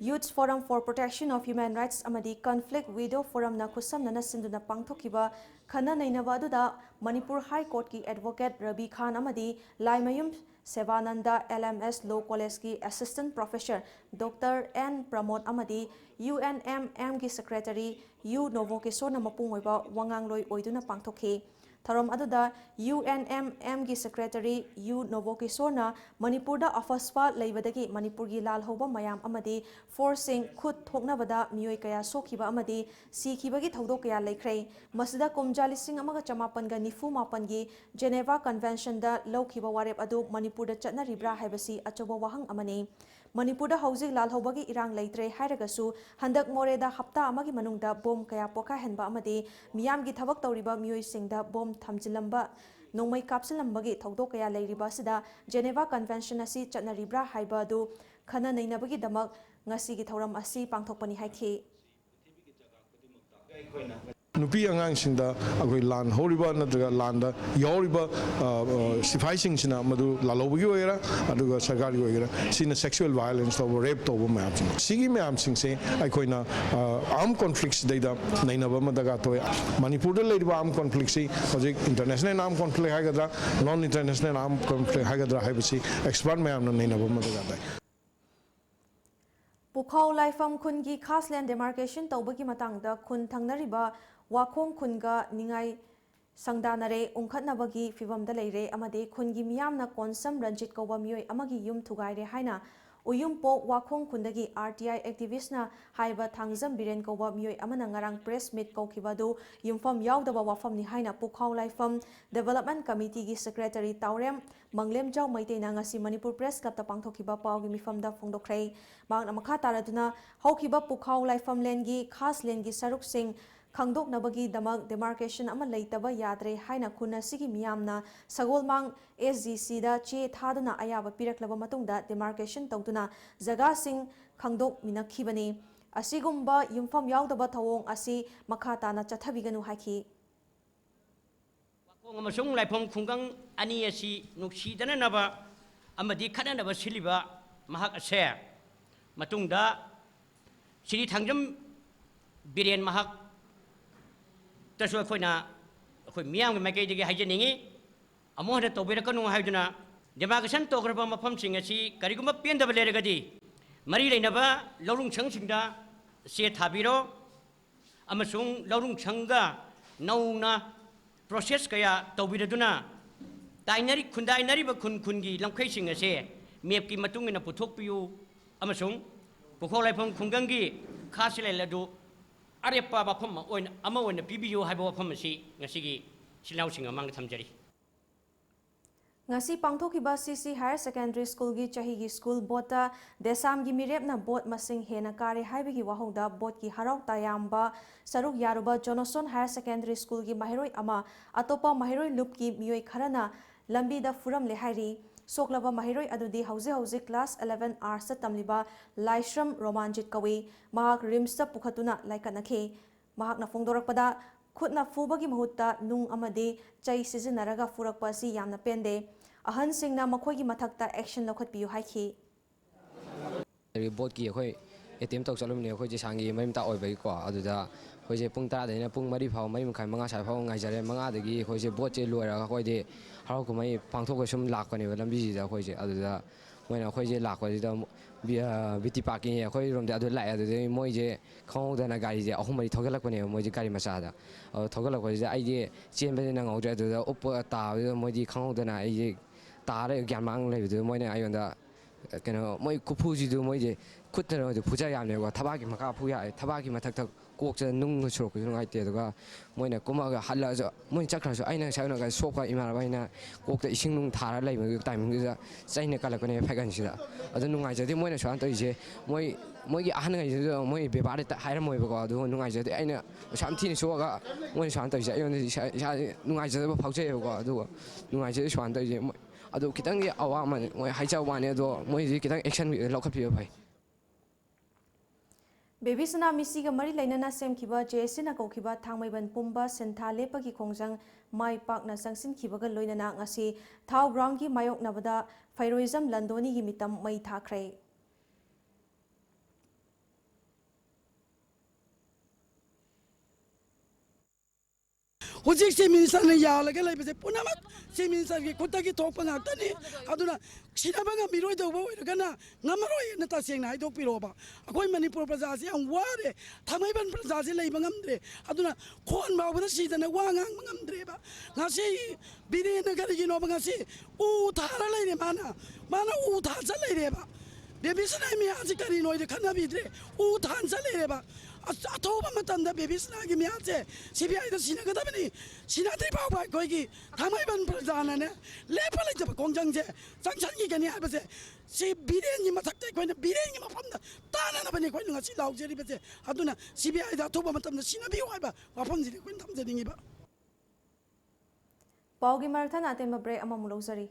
youth forum for protection of human rights ꯑꯃꯗꯤ ꯀꯟꯐ꯭ꯂꯤꯛ ꯋꯤꯗꯣ ꯐꯣꯔꯝꯅ ꯈꯨꯠꯁꯝꯅꯅ ꯁꯤꯟꯗꯨꯅ ꯄꯥꯡꯊꯣꯛꯈꯤꯕ ꯈꯟꯅ ꯅꯩꯅꯕ ꯑꯗꯨꯗ ꯃꯅꯤꯄꯨꯔ ꯍꯥꯏ ꯀꯣꯔꯠꯀꯤ ꯑꯦꯗꯚꯣꯀꯦꯠ ꯔꯕꯤ ꯈꯥꯟ ꯑꯃꯗꯤ ꯂꯥꯏꯃꯌꯨꯝ ꯁꯦꯕꯥꯅꯟꯗ LMS ꯂꯣ ꯀꯣꯂꯦꯖꯀꯤ assistant professor doctor N. Pramod ꯑꯃꯗꯤ UNMMꯒꯤ ꯁꯦꯀ꯭ꯔꯦꯇꯔꯤ U. ꯅꯣꯚꯣꯀꯤꯁꯣꯔꯅ ꯃꯄꯨꯡ ꯑꯣꯏꯕ ꯋꯥꯉꯥꯡꯂꯣꯏ ꯑꯣꯏꯗꯨꯅ ꯄꯥꯡꯊꯣꯛꯈꯤ꯫ ꯊꯧꯔꯝ ꯑꯗꯨꯗ UNMMꯒꯤ ꯁꯦꯀ꯭ꯔꯦꯇꯔꯤ U. ꯅꯣꯚꯣꯀꯤꯁꯣꯔꯅ ꯃꯅꯤꯄꯨꯔꯗ ꯑꯐꯁꯄꯥ ꯂꯩꯕꯗꯒꯤ ꯃꯅꯤꯄꯨꯔꯒꯤ ꯂꯥꯜꯍꯧꯕ ꯃꯌꯥꯝ ꯑꯃꯗꯤ ꯐꯣꯔꯁꯁꯤꯡ ꯈꯨꯠ ꯊꯣꯛꯅꯕꯗ ꯃꯤꯑꯣꯏ ꯀꯌꯥ ꯁꯣꯛꯈꯤꯕ ꯑꯃꯗꯤ ꯁꯤꯈꯤꯕꯒꯤ ꯊꯧꯗꯣꯛ ꯀꯌꯥ ꯂꯩꯈ꯭ꯔꯦ꯫ ꯃꯁꯤꯗ ꯀꯨꯝꯖꯥ 1994ꯒꯤ ꯖꯦꯅꯦꯚꯥ ꯀꯟꯚꯦꯟꯁꯟꯗ ꯂꯧꯈꯤꯕ ꯋꯥꯔꯦꯞ ꯑꯗꯨ ꯃꯅꯤꯄꯨꯔꯗ ꯆꯠꯅꯔꯤꯕ꯭ꯔꯥ ꯍꯥꯏꯕꯁꯤ ꯑꯆꯧꯕ ꯋꯥꯍꯪ ꯑꯃꯅꯤ꯫ ꯃꯅꯤꯄꯨꯔꯗ ꯍꯧꯖꯤꯛ ꯂꯥꯜꯍꯧꯕꯒꯤ ꯏꯔꯥꯡ ꯂꯩꯇ꯭ꯔꯦ ꯍꯥꯏꯔꯒꯁꯨ ꯍꯟꯗꯛ ꯃꯣꯔꯦꯗ ꯍꯞꯇꯥ ꯑꯃꯒꯤ ꯃꯅꯨꯡꯗ ꯕꯣꯝ ꯀꯌꯥ ꯄꯣꯈꯥꯏꯍꯟꯕ ꯑꯃꯗꯤ ꯃꯤꯌꯥꯝꯒꯤ ꯊꯕꯛ ꯇꯧꯔꯤꯕ ꯃꯤꯑꯣꯏꯁꯤꯡꯗ ꯕꯣꯝ ꯊꯝꯖꯤꯜꯂꯝꯕ, ꯅꯣꯡꯃꯩ ꯀꯥꯞꯁꯤꯜꯂꯝꯕꯒꯤ ꯊꯧꯗꯣꯛ ꯀꯌꯥ ꯂꯩꯔꯤꯕ ꯑꯁꯤꯗ ꯖꯦꯅꯦꯚꯥ ꯀꯟꯚꯦꯟꯁꯟ ꯑꯁꯤ ꯆꯠꯅꯔꯤꯕ꯭ꯔꯥ ꯍꯥꯏꯕ ꯑꯗꯨ ꯈꯟꯅ ꯅꯩꯅꯕꯒꯤꯗꯃꯛ ꯉꯁꯤꯒꯤ ꯊꯧꯔꯝ ꯑꯁꯤ ꯄꯥꯡꯊꯣꯛꯄꯅꯤ ꯍꯥꯏꯈꯤ꯫ ꯅꯨꯄꯤ ꯑꯉꯥꯡꯁꯤꯡꯗ ꯑꯩꯈꯣꯏ ꯂꯥꯟ ꯍꯧꯔꯤꯕ ꯅꯠꯇ꯭ꯔꯒ ꯂꯥꯟꯗ ꯌꯥꯎꯔꯤꯕ ꯁꯤꯐꯥꯏꯁꯤꯡꯁꯤꯅ ꯃꯗꯨ ꯂꯥꯜꯍꯧꯕꯒꯤ ꯑꯣꯏꯒꯦꯔꯥ ꯑꯗꯨꯒ ꯁꯔꯀꯥꯔꯒꯤ ꯑꯣꯏꯒꯦꯔꯥ ꯁꯤꯅ ꯁꯦꯛꯁꯨꯋꯦꯜ ꯚꯥꯏꯑꯣꯂꯦꯟꯁ ꯇꯧꯕ, ꯔꯦꯞ ꯇꯧꯕ ꯃꯌꯥꯝꯁꯤꯡ ꯁꯤꯒꯤ ꯃꯌꯥꯝꯁꯤꯡꯁꯦ ꯑꯩꯈꯣꯏꯅ ꯑꯥꯔꯝ ꯀꯣꯟꯐ꯭ꯂꯤꯛꯁꯤꯗꯩꯗ ꯅꯩꯅꯕ ꯑꯃ ꯗꯔꯀꯥꯔ ꯇꯧꯏ꯫ ꯃꯅꯤꯄꯨꯔꯗ ꯂꯩꯔꯤꯕ ꯑꯥꯔꯝ ꯀꯣꯟꯐ꯭ꯂꯤꯛꯁꯤ ꯍꯧꯖꯤꯛ ꯏꯟꯇꯔꯅꯦꯁꯅꯦꯜ ꯑꯥꯔꯝ ꯀꯣꯟꯐ꯭ꯂꯤꯛ ꯍꯥꯏꯒꯗ꯭ꯔꯥ ꯅꯣꯟ ꯏꯟꯇꯔꯅꯦꯁꯅꯦꯜ ꯑꯥꯔꯝ ꯀꯣꯟꯐ꯭ꯂꯤꯛ ꯍꯥꯏꯒꯗ꯭ꯔꯥ ꯍꯥꯏꯕꯁꯤ ꯑꯦꯛꯁꯄꯥꯔꯠ ꯃꯌꯥꯝꯅ ꯅꯩꯅꯕ ꯑꯃ ꯗꯔꯀꯥꯔ ꯇꯥꯏ꯫ ꯄꯨꯈꯥꯎ ꯂꯥꯏꯐꯝ ꯈꯨꯟꯒꯤ ꯈꯥꯁꯂꯦꯟ ꯗꯦꯃꯥꯔꯀꯦꯁꯟ ꯇꯧꯕꯒꯤ ꯃꯇꯥꯡꯗ ꯈꯨꯟ ꯊꯪꯅꯔꯤꯕ ꯋꯥꯈꯣꯡ ꯈꯨꯟꯒ ꯅꯤꯡꯉꯥꯏ ꯁꯪꯗꯥꯅꯔꯦ, ꯎꯪꯈꯠꯅꯕꯒꯤ ꯐꯤꯚꯝꯗ ꯂꯩꯔꯦ ꯑꯃꯗꯤ ꯈꯨꯟꯒꯤ ꯃꯤꯌꯥꯝꯅ ꯀꯣꯟꯁꯝ ꯔꯟꯖꯤꯠ ꯀꯧꯕ ꯃꯤꯑꯣꯏ ꯑꯃꯒꯤ ꯌꯨꯝ ꯊꯨꯒꯥꯏꯔꯦ ꯍꯥꯏꯅ ꯎꯌꯨꯝꯄꯣꯛ ꯋꯥꯈꯣꯡ ꯈꯨꯟꯗꯒꯤ RTI ꯑꯦꯛꯇꯤꯚꯤꯁꯠꯅ ꯍꯥꯏꯕ ꯊꯥꯡꯖꯝ ꯕꯤꯔꯦꯟ ꯀꯧꯕ ꯃꯤꯑꯣꯏ ꯑꯃꯅ ꯉꯔꯥꯡ ꯄ꯭ꯔꯦꯁ ꯃꯤꯠ ꯀꯧꯈꯤꯕ ꯑꯗꯨ ꯌꯨꯝꯐꯝ ꯌꯥꯎꯗꯕ ꯋꯥꯐꯝꯅꯤ ꯍꯥꯏꯅ ꯄꯨꯈꯥꯎ ꯂꯥꯏꯐꯝ ꯗꯦꯚꯦꯂꯞꯃꯦꯟꯠ ꯀꯃꯤꯇꯤꯒꯤ ꯁꯦꯀ꯭ꯔꯦꯇꯔꯤ ꯇꯥꯎꯔꯦꯝ ꯃꯪꯂꯦꯝꯖꯥꯎ ꯃꯩꯇꯩꯅ ꯉꯁꯤ ꯃꯅꯤꯄꯨꯔ ꯄ꯭ꯔꯦꯁ ꯀ꯭ꯂꯕꯇ ꯄꯥꯡꯊꯣꯛꯈꯤꯕ ꯄꯥꯎꯒꯤ ꯃꯤꯐꯝꯗ ꯐꯣꯡꯗꯣꯛꯈ꯭ꯔꯦ꯫ ꯃꯍꯥꯛꯅ ꯃꯈꯥ ꯇꯥꯔꯗꯨꯅ ꯍꯧꯈꯤꯕ ꯄꯨꯈꯥꯎ ꯂꯥꯏꯐꯝꯂꯦꯟꯒꯤ ꯈꯥꯁꯂꯦꯟꯒꯤ ꯁꯔꯨꯛꯁꯤꯡ ꯈꯪꯗꯣꯛꯅꯕꯒꯤꯗꯃꯛ ꯗꯦꯃꯥꯔꯀꯦꯁꯟ ꯑꯃ ꯂꯩꯇꯕ ꯌꯥꯗ꯭ꯔꯦ ꯍꯥꯏꯅ ꯈꯨꯟ ꯑꯁꯤꯒꯤ ꯃꯤꯌꯥꯝꯅ ꯁꯒꯣꯜꯃꯥꯡ SGCꯗ ꯆꯦ ꯊꯥꯗꯨꯅ ꯑꯌꯥꯕ ꯄꯤꯔꯛꯂꯕ ꯃꯇꯨꯡꯗ ꯗꯦꯃꯥꯔꯀꯦꯁꯟ ꯇꯧꯗꯨꯅ ꯖꯒꯥꯁꯤꯡ ꯈꯪꯗꯣꯛꯃꯤꯟꯅꯈꯤꯕꯅꯤ꯫ ꯑꯁꯤꯒꯨꯝꯕ ꯌꯨꯝꯐꯝ ꯌꯥꯎꯗꯕ ꯊꯧꯑꯣꯡ ꯑꯁꯤ ꯃꯈꯥ ꯇꯥꯅ ꯆꯠꯊꯕꯤꯒꯅꯨ ꯍꯥꯏꯈꯤ꯫ ꯋꯥꯈꯣꯡ ꯑꯃꯁꯨꯡ ꯂꯥꯏꯐꯝ ꯈꯨꯡꯒꯪ ꯑꯅꯤ ꯑꯁꯤ ꯅꯨꯡꯁꯤꯗꯅꯅꯕ ꯑꯃꯗꯤ ꯈꯠꯅꯅꯕ ꯁꯤꯜꯂꯤꯕ ꯃꯍꯥꯛ ꯑꯁꯦ ꯃꯇꯨꯡꯗ ꯁ꯭ꯔꯤ ꯊꯥꯡꯖꯝ ꯕꯤꯔꯦꯟ ꯃꯍꯥꯛꯇꯁꯨ ꯑꯩꯈꯣꯏ ꯃꯤꯌꯥꯝꯒꯤ ꯃꯥꯏꯀꯩꯗꯒꯤ ꯍꯥꯏꯖꯅꯤꯡꯉꯤ, ꯑꯃꯨꯛ ꯍꯟꯅ ꯇꯧꯕꯤꯔꯛꯀꯅꯨ ꯍꯥꯏꯗꯨꯅ ꯗꯦꯃꯥꯔꯀꯦꯁꯟ ꯇꯧꯈ꯭ꯔꯕ ꯃꯐꯝꯁꯤꯡ ꯑꯁꯤ ꯀꯔꯤꯒꯨꯝꯕ ꯄꯦꯟꯗꯕ ꯂꯩꯔꯒꯗꯤ ꯃꯔꯤ ꯂꯩꯅꯕ ꯂꯧꯔꯨꯡꯁꯪꯁꯤꯡꯗ ꯆꯦ ꯊꯥꯕꯤꯔꯣ ꯑꯃꯁꯨꯡ ꯂꯧꯔꯨꯡꯁꯪꯒ ꯅꯧꯅ ꯄ꯭ꯔꯣꯁꯦꯁ ꯀꯌꯥ ꯇꯧꯕꯤꯔꯗꯨꯅ ꯈꯨꯟꯗꯥꯏꯅꯔꯤꯕ ꯈꯨꯟꯒꯤ ꯂꯝꯈꯩꯁꯤꯡ ꯑꯁꯦ ꯃꯦꯞꯀꯤ ꯃꯇꯨꯡ ꯏꯟꯅ ꯄꯨꯊꯣꯛꯄꯤꯌꯨ ꯑꯃꯁꯨꯡ ꯄꯨꯈꯥꯎ ꯂꯥꯏꯐꯝ ꯈꯨꯡꯒꯪꯒꯤ ꯈꯥꯁꯂꯦꯟ ꯑꯗꯨ ꯑꯔꯦꯞꯄ ꯃꯐꯝ ꯑꯃ ꯑꯣꯏꯅ ꯄꯤꯕꯤꯌꯨ ꯍꯥꯏꯕ ꯋꯥꯐꯝ ꯑꯁꯤ ꯉꯁꯤꯒꯤ ꯏꯆꯤꯜ-ꯏꯅꯥꯎꯁꯤꯡ ꯃꯃꯥꯡꯗ ꯊꯝꯖꯔꯤ꯫ ꯉꯁꯤ ꯄꯥꯡꯊꯣꯛꯈꯤꯕ CC ꯍꯥꯌꯔ ꯁꯦꯀꯦꯟꯗꯔꯤ ꯁ꯭ꯀꯨꯜꯒꯤ ꯆꯍꯤꯒꯤ ꯁ꯭ꯀꯨꯜ ꯕꯣꯠꯇ ꯗꯦꯁꯥꯝꯒꯤ ꯃꯤꯔꯦꯞꯅ ꯕꯣꯠ ꯃꯁꯤꯡ ꯍꯦꯟꯅ ꯀꯥꯔꯦ ꯍꯥꯏꯕꯒꯤ ꯋꯥꯍꯧꯗ ꯕꯣꯠꯀꯤ ꯍꯔꯥꯎ ꯇꯌꯥꯝꯕ ꯁꯔꯨꯛ ꯌꯥꯔꯨꯕ ꯖꯣꯅꯣꯁꯟ ꯍꯥꯌꯔ ꯁꯦꯀꯦꯟꯗꯔꯤ ꯁ꯭ꯀꯨꯜꯒꯤ ꯃꯍꯩꯔꯣꯏ ꯑꯃ ꯑꯇꯣꯞꯄ ꯃꯍꯩꯔꯣꯏ ꯂꯨꯞꯀꯤ ꯃꯤꯑꯣꯏ ꯈꯔꯅ ꯂꯝꯕꯤꯗ ꯐꯨꯔꯝꯂꯦ ꯍꯥꯏꯔꯤ꯫ ꯁꯣꯛꯂꯕ ꯃꯍꯩꯔꯣꯏ ꯑꯗꯨꯗꯤ ꯍꯧꯖꯤꯛ ꯀ꯭ꯂꯥꯁ 11 ꯑꯥꯔꯠꯁꯇ ꯇꯝꯂꯤꯕ ꯂꯥꯏꯁ꯭ꯔꯝ ꯔꯣꯃꯥꯟꯖꯤꯠ ꯀꯧꯏ꯫ ꯃꯍꯥꯛ ꯔꯤꯝꯁꯇ ꯄꯨꯈꯠꯇꯨꯅ ꯂꯥꯏꯀꯠꯅꯈꯤ꯫ ꯃꯍꯥꯛꯅ ꯐꯣꯡꯗꯣꯔꯛꯄꯗ ꯈꯨꯠꯅ ꯐꯨꯕꯒꯤ ꯃꯍꯨꯠꯇ ꯅꯨꯡ ꯑꯃꯗꯤ ꯆꯩ ꯁꯤꯖꯤꯟꯅꯔꯒ ꯐꯨꯔꯛꯄ ꯑꯁꯤ ꯌꯥꯝꯅ ꯄꯦꯟꯗꯦ꯫ ꯑꯍꯟꯁꯤꯡꯅ ꯃꯈꯣꯏꯒꯤ ꯃꯊꯛꯇ ꯑꯦꯛꯁꯟ ꯂꯧꯈꯠꯄꯤꯌꯨ ꯍꯥꯏꯈꯤ꯫ ꯕꯣꯠꯀꯤ ꯑꯩꯈꯣꯏ ꯑꯦꯇꯦꯝ ꯇꯧ ꯆꯠꯂꯨꯕꯅꯦ ꯑꯩꯈꯣꯏ ꯖꯦꯁꯥꯡꯒꯤ ꯃꯔꯤ ꯃꯇꯥ ꯑꯣꯏꯕꯒꯤꯀꯣ ꯑꯗꯨꯗ ꯑꯩꯈꯣꯏꯁꯦ ꯄꯨꯡ 10ꯗꯩꯅ ꯄꯨꯡ 4 ꯐꯥꯎ 3 ꯃꯈꯥꯏ 5 ꯁ꯭ꯋꯥꯏ ꯐꯥꯎ ꯉꯥꯏꯖꯔꯦ꯫ 5ꯗꯒꯤ ꯑꯩꯈꯣꯏꯁꯦ ꯕꯣꯠꯁꯦ ꯂꯣꯏꯔꯒ ꯑꯩꯈꯣꯏꯗꯤ ꯍꯔꯥꯎ ꯀꯨꯝꯍꯩ ꯄꯥꯡꯊꯣꯛꯄ ꯁꯨꯝ ꯂꯥꯛꯄꯅꯦꯕ ꯂꯝꯕꯤꯁꯤꯗ ꯑꯩꯈꯣꯏꯁꯦ ꯑꯗꯨꯗ ꯃꯣꯏꯅ ꯑꯩꯈꯣꯏꯁꯦ ꯂꯥꯛꯄꯁꯤꯗ ꯕꯤꯇꯤ ꯄꯥꯔꯛꯀꯤ ꯑꯩꯈꯣꯏꯔꯣꯝꯗ ꯑꯗꯨ ꯂꯥꯛꯑꯦ ꯑꯗꯨꯗꯒꯤ ꯃꯣꯏꯁꯦ ꯈꯪꯍꯧꯗꯅ ꯒꯥꯔꯤꯁꯦ 3-4 ꯊꯧꯒꯠꯂꯛꯄꯅꯦꯕ ꯃꯣꯏꯁꯦ ꯒꯥꯔꯤ ꯃꯆꯥꯗ ꯊꯧꯒꯠꯂꯛꯄꯁꯤꯗ ꯑꯩꯁꯦ ꯆꯦꯟꯕꯁꯦ ꯅꯪꯍꯧꯗ꯭ꯔꯦ ꯑꯗꯨꯗ ꯎꯞꯄꯒ ꯇꯥꯕꯗꯨꯗ ꯃꯣꯏꯗꯤ ꯈꯪꯍꯧꯗꯅ ꯑꯩꯁꯦ ꯇꯥꯔ ꯒ꯭ꯌꯥꯟ ꯃꯥꯡ ꯂꯩꯕꯗꯨꯗ ꯃꯣꯏꯅ ꯑꯩꯉꯣꯟꯗ ꯃꯣꯏ ꯈꯨꯐꯨꯁꯤꯗꯨ ꯃꯣꯏꯁꯦ ꯈꯨꯠꯇꯅ ꯐꯨꯖ ꯌꯥꯝꯅꯦꯕꯀꯣ ꯊꯕꯥꯛꯀꯤ ꯃꯈꯥ ꯐꯨ ꯌꯥꯏ ꯊꯕꯥꯛꯀꯤ ꯃꯊꯛꯇ ꯀꯣꯛꯁꯤꯗ ꯅꯨꯡꯒ ꯁꯨꯔꯛꯄꯁꯨ ꯅꯨꯡꯉꯥꯏꯇꯦ ꯑꯗꯨꯒ ꯃꯣꯏꯅ ꯀꯨꯝꯃꯛꯑꯒ ꯍꯜꯂꯛꯑꯁꯨ ꯃꯣꯏꯅ ꯆꯠꯈ꯭ꯔꯁꯨ ꯑꯩꯅ ꯉꯁꯥꯏ ꯎꯅꯒ ꯁꯣꯛꯄ ꯏꯃꯥꯟꯅꯕ ꯑꯩꯅ ꯀꯣꯛꯇ ꯏꯁꯤꯡ ꯅꯨꯡ ꯊꯥꯔ ꯂꯩꯕ ꯇꯥꯏꯃꯤꯡꯗꯨꯗ ꯆꯩꯅ ꯀꯜꯂꯛꯄꯅꯦ ꯐꯩꯒꯟꯁꯤꯗ ꯑꯗꯨ ꯅꯨꯡꯉꯥꯏꯖꯗꯦ ꯃꯣꯏꯅ ꯁꯨꯃꯥꯏꯅ ꯇꯧꯔꯤꯁꯦ ꯃꯣꯏꯒꯤ ꯑꯍꯟꯉꯩꯁꯤꯗ ꯃꯣꯏ ꯕꯦꯕꯥꯔꯗꯤ ꯍꯥꯏꯔꯝꯃꯣꯏꯕꯀꯣ ꯑꯗꯨꯒ ꯅꯨꯡꯉꯥꯏꯖꯗꯦ ꯑꯩꯅ ꯌꯥꯝ ꯊꯤꯅ ꯁꯣꯛꯑꯒ ꯃꯣꯏꯅ ꯁꯨꯃꯥꯏꯅ ꯇꯧꯔꯤꯁꯦ ꯑꯩꯉꯣꯟꯗꯗꯤ ꯏꯁꯥꯁꯦ ꯅꯨꯡꯉꯥꯏꯖꯗꯕ ꯐꯥꯎꯖꯩꯑꯕꯀꯣ ꯑꯗꯨꯒ ꯅꯨꯡꯉꯥꯏꯖꯗꯦ ꯁꯨꯃꯥꯏꯅ ꯇꯧꯔꯤꯁꯦ ꯑꯗꯨ ꯈꯤꯇꯪꯗꯤ ꯑꯋꯥꯃꯟ ꯃꯣꯏ ꯍꯥꯏꯖꯕ ꯋꯥꯅꯤ ꯑꯗꯣ ꯃꯣꯏꯁꯤ ꯈꯤꯇꯪ ꯑꯦꯛꯁꯟ ꯂꯧꯈꯠꯄꯤꯕ ꯐꯩ꯫ Baby Sana Misiga Mari Lainana Sem Kiba, Jesina Kokiba, Tangmaiban Pumba, Senta Lepaki Kongjang, Mai Park na Sangsin Kibaga Loinana Ngasi, Tau Groundgi Mayok Nabada, Fairoism Landoni Gimitam Mai Takre. Hojik si minister na yalaga lai bese punamat si minister ke kota ki tok pangata ni aduna sinaba nga miroi do bo ira kana ngamaroi na ta seng na idok piro ba akoi Manipur praja si ang ware thamai ban praja si lai bangam dre aduna khon ba ba si dana wangang bangam dre ba ngasi bide na gari no ba ngasi u thara lai ne mana u tha cha lai re ba baby sana mi aji kari noi de khana bi dre u than cha lai re ba Atoba matanda baby snagi miate CBI da sinaga da bani sinatri pa ba koi ki thamai ban prajana ne lepa le jab kongjang je changchan gi gani ha base si biren ni mathak te koi na biren ni mafam da tana na bani koi nga si lauk jeri base aduna CBI da atoba matanda sinabi wa ba wafam ji koi tham je dingi ba Paugi Marathon Atem break amamulog sari.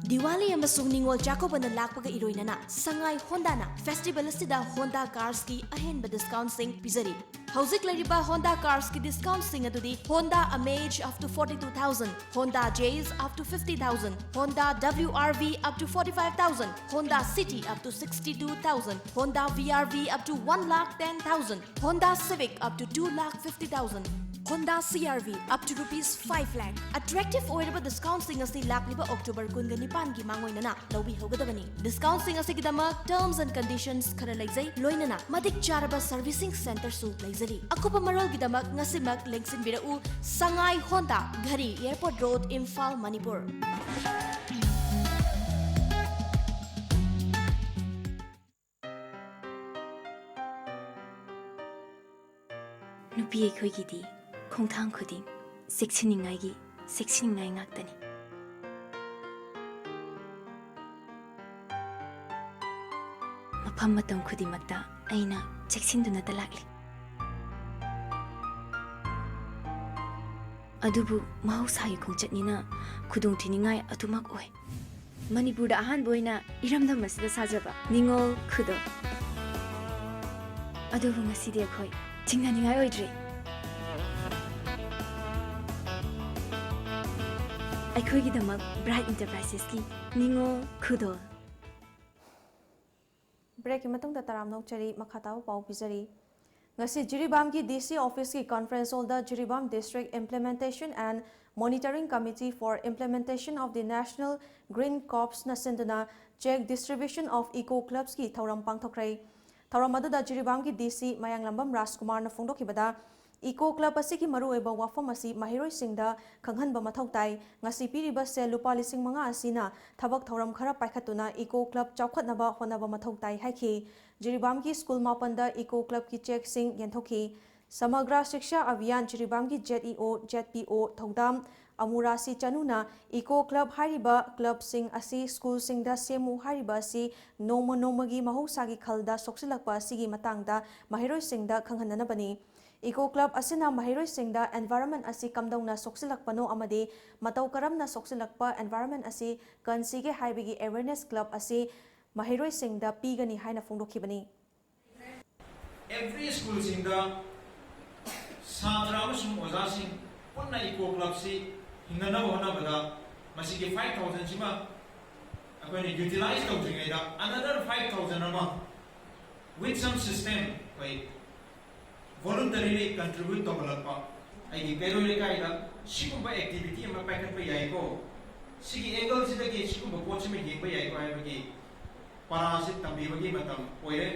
Diwali amasung Ningol Jacobana lakpaga iroinana Sangai Honda na festival asida Honda cars ki ahenba discount sing pizari. Hauzik lariba Honda cars ki discount sing adudi Honda Amage up to 42,000, Honda Jazz up to 50,000, Honda WRV up to 45,000, Honda City up to 62,000, Honda VRV up to 1,10,000, Honda Civic up to 2,50,000. Honda CRV up to rupees 5 lakh. Attractive oiraba discount sing asi lakliba October kunga nipan gi mangoinana lobi hogadabani. Discount sing asi gidama terms and conditions khara laizai loinana madik charaba servicing center su laizari. Akupa marol gidama ngasimak lengsin birau Sangai Honda Ghari Airport Road Imphal Manipur. Nupi ekhoi gidi khongthang khuding seksiningai gi seksiningai ngaktani mafam matam khudimakta aina cheksinduna talakli adubu mahausa gi khongchatnina khudong thiningai atumak oi Manipur da ahan boina iramda masida sajaba ningol khudo adubu ngasi de khoi chingnaningai oidre ꯑꯩꯈꯣꯏꯒꯤꯗꯃꯛ Bright Enterprises ki Ningol Khudol. Break matungda taramnok chari makhataw pau pizari. Ngasi Jiribam ki DC office ki conference hall da Jiribam District Implementation and Monitoring Committee for Implementation of the National Green Corps na senduna check distribution of eco clubs ki thauram pangthokrai. Thauram adada Jiribam ki DC Mayanglambam Rajkumar na phongdokibada Eco Club asiki maru eba wafam asi mahiroi singda khanghanba mathau tai ngasi piriba se lupa lising manga asina thabak thoram khara paikhatuna Eco Club chawkhatnaba honaba mathau tai haiki Jiribam ki school mapanda Eco Club ki check sing yenthoki Samagra Shiksha Abhiyan Jiribam ki ZEO ZPO thodam Amurasi Chanuna Eco Club hariba club sing asi school singda semu hariba asi noma nomagi mahusagi khalda soksilakpa asigi matangda mahiroi singda khanghanana bani Eco Club asina mahiroi singda environment asi kamdongna soksilakpano amadi matau karamna soksilakpa environment asi kansige haibigi awareness club asi mahiroi singda pigani haina phongdokhibani. Every school singda sadra amasung oja sing punna Eco Club si hingana hona bada masigi 5,000 sima akoni utilize tawjingaida another 5,000 ama with some system like voluntarily contribute to malakpa ai pero lekai da sigumba activity ama packet pa yai ko sigi angle sida ge sigumba poch me ge pa yai ko ai bagi parasit tambi bagi matam oire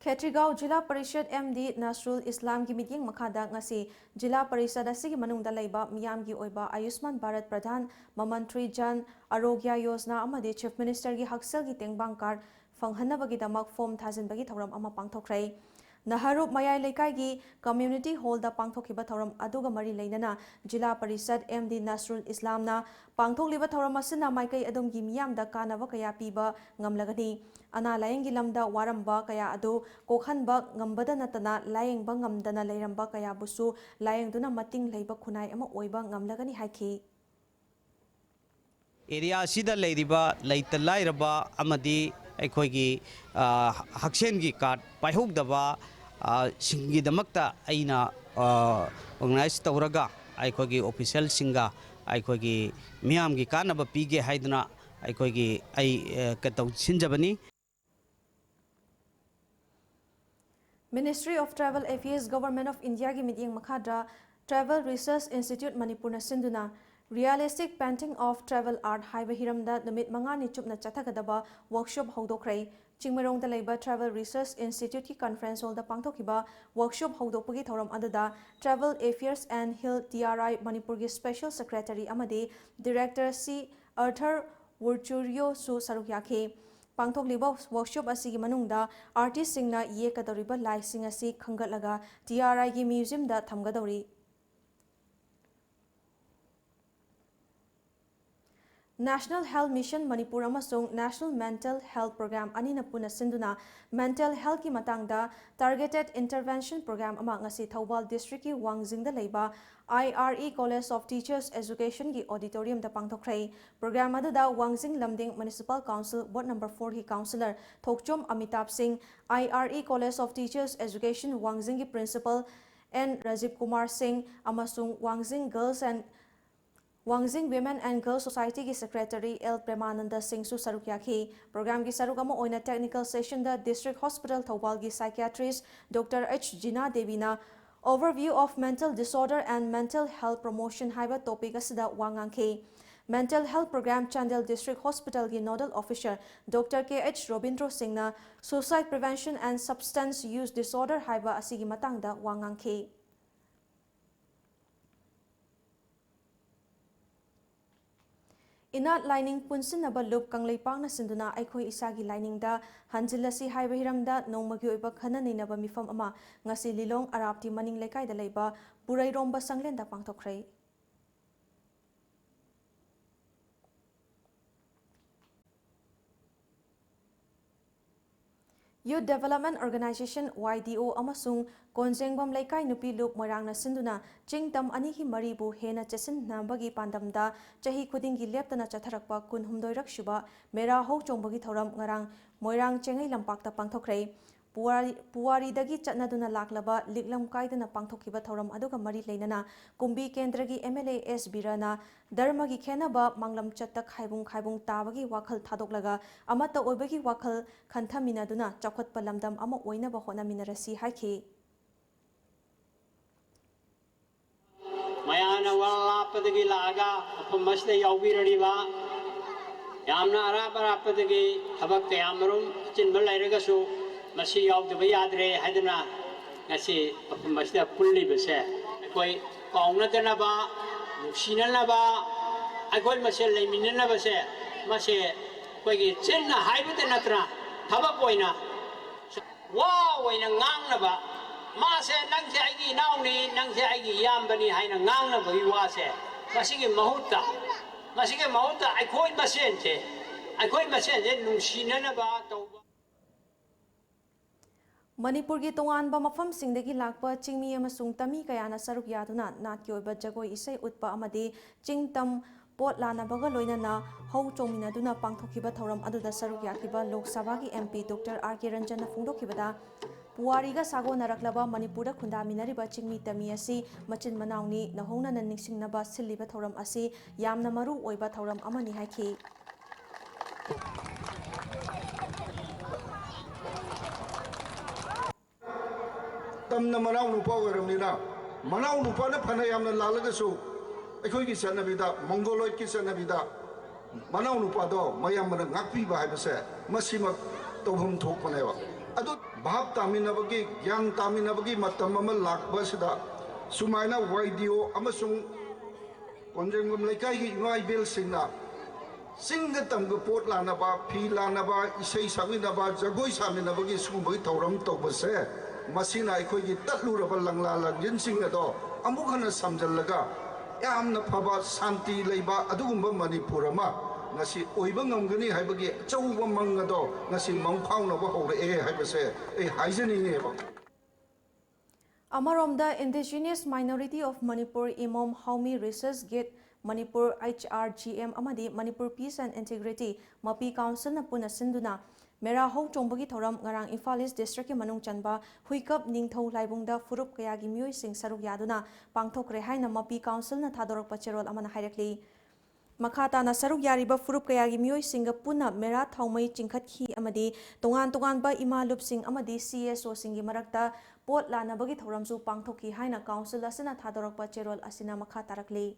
Khetrigao Jila Parishad MD Nasrul Islam ki meeting makhada ngasi Jila Parishad asigi manungda laiba miyam gi oiba Ayushman Bharat Pradhan Mamantri Jan Arogya Yojana amadi Chief Minister gi haksel gi tengbang card fanghanabagi damak form thajinbagi thoram ama pangthokrai Naharup Mayai Lekai gi Community Hall da pangthokiba thoram aduga mari leinana Jila Parishad MD Nasrul Islam na pangthokliba thoram asina maikai adum gi miyam da kanaba kaya piba ngamlagani ana layeng gi lamda waramba kaya adu kokhanba ngambada natana layeng ba ngamdana leiramba kaya busu layeng duna mating leiba khunai ama oiba ngamlagani haiki area sida leiriba leita lairaba amadi ꯑꯩꯈꯣꯏꯒꯤ ꯍꯛꯁꯦꯜꯒꯤ card ꯄꯥꯏꯍꯧꯗꯕ ꯁꯤꯡꯒꯤꯗꯃꯛꯇ ꯑꯩꯅ organise ꯇꯧꯔꯒ ꯑꯩꯈꯣꯏꯒꯤ ꯑꯣꯐꯤꯁꯤꯌꯦꯜꯁꯤꯡꯒ ꯑꯩꯈꯣꯏꯒꯤ ꯃꯤꯌꯥꯝꯒꯤ ꯀꯥꯟꯅꯕ ꯄꯤꯒꯦ ꯍꯥꯏꯗꯨꯅ ꯑꯩꯈꯣꯏꯒꯤ ꯁꯤꯟꯖꯕꯅꯤ. Ministry of Travel Affairs Government of India gi mityeng makhadra Travel Research Institute Manipur na sinduna Realistic Painting of Travel Art haiba hiramda numit manga ni chupna chathagadaba workshop haudokhrai Chingmarong da leiba Travel Research Institute ki conference hall da pangthokiba workshop haudokpagi thoram adada Travel Affairs and Hill TRI Manipur gi Special Secretary amadi Director C Arthur Wurchurio su saruk yakhe Pangthokliba workshop asigi manungda artist singna yekadoriba lai sing asi khangatlaga TRI gi museum da thamgadori. National Health Mission Manipur amasung National Mental Health Program anina puna sinduna mental health ki matangda targeted intervention program ama ngasi Thoubal district ki Wangjing da leiba IRE College of Teachers Education ki auditorium da pangthokrai program adada Wangjing Lamding Municipal Council Ward number 4 ki councillor Thokchom Amitabh Singh IRE College of Teachers Education Wangjing ki principal N Rajiv Kumar Singh amasung Wangjing Girls and Wangjing Women and Girls Society ki Secretary L. Premananda Singh su saruk yakhi. Program ki saruk ama oina technical session da District Hospital Thoubal ki psychiatrist Dr. H. Jina Devi na overview of mental disorder and mental health promotion haiba topic asida wangangkhe. Mental Health Program Chandel District Hospital ki nodal officer Dr. K. H. Robindro Singh na suicide prevention and substance use disorder haiba asigi matangda wangangkhe. Inat lining punsinaba loop kanglay na sinduna aikhoy isagi lining da hanjilasi haiba hiramda nongmagi oiba khana ninaba mifam ama ngasi lilong arapti maning lekai da leiba purai romba sanglen da pangthokrai. Youth Development Organization YDO amasung Konjengbam Laikai Nupi Loop Moirangna Sinduna Chingtam Anihi Maribu Hena Chesin Nambagi Pandamda Chahi Kudingi Leptana Chatharakpa Kunhumdoirak Shuba Mera Ho Chongbagi Thoram Ngarang Moirang Chengai Lampakta Pangthokrai Puwari Dagi Chatnaduna Laklaba Liklam Kaidana Pangthokiba Thoram Aduga Mari Leinana Kumbi Kendragi MLA S Birana Dharmagi Khenaba Manglam Chatta Khaibung Tabagi Wakhal Thadoklaga Amata Oibagi Wakhal Kanthaminaduna Chakot Palamdam Ama Oinaba Honaminarasi Haiki. Mayana Walapadagi Laga, Masda Yawiradiva, Yamna Arapadagi, Habak Yamarum, Chinbalagasu, Masi of the Bayadre, Hadana, Nasi, Masda Pulli Bese, Koi Kongatanaba, Sinanaba, I call myself Minana Bese, Mase, Koi Chinna, Hybatanatra, Tabapoina, Wow, in a Nangaba. Mase nangse aigi nauni nangse aigi yambani haina ngangna bagi wase masige mahuta aikoi masenje nungsinana ba tauba Manipur gi tongan ba mafam singdagi lakpa chingmi amasung tami kayana saruk yaduna natki oiba jagoi isai utpa amadi chingtam pot lana baga loinana hau chongminaduna pangthokiba thoram aduda saruk yakiba Lok Sabha gi MP Dr. R.K. Ranjana phongdokibada Puwariga sago naraklaba Manipura khundaminariba chingmi tami asi machin manauni nahongna naningsingnaba silliba thoram asi yamna maru oiba thoram amani haiki. Tamna manau nupa oiramnina manau nupa na phana yamna lalagasu aikhoigi sanabida mongoloid ki sanabida manau nupa do mayamna ngakpi ba haibase masima tawhum thokpaneba adu bhab taminabagi gyan taminabagi matam ama lakbasida sumaina YDO amasung Konjengbam Laikai gi ngai bil singna singa tamga pot lanaba phi lanaba isai sanginaba jagoi saminabagi sumbai tawram tawbase masina aikhoigi tatluraba langla langjin singa do amukhana samjallaga yamna phaba santi leiba adugumba Manipur ama ngasi oiba ngamgani haibagi chauba mangado ngasi mangphaunaba hore haibase haijani ba Amaromda Indigenous Minority of Manipur Imom Haumi Research Gate Manipur HRGM amadi Manipur Peace and Integrity Mapi Council na puna sinduna Mera Ho Chongbagi Thoram ngarang Imphal East District ki manung chanba Huikap Ningthau Laibungda Furup Kayagi Miyoi Sing Saruk Yaduna Pangthokre haina Mapi Council na Thadorak Pacherol amana hairakli Makata na saruk yariba furup kayagi miyoi singa puna mera thaumai chingkhat khi amadi tongan ba imalup sing amadi CSO singi marakta pot lanabagi thoramsu pangthoki haina council asina thadorakpa cherol asina makha tarakli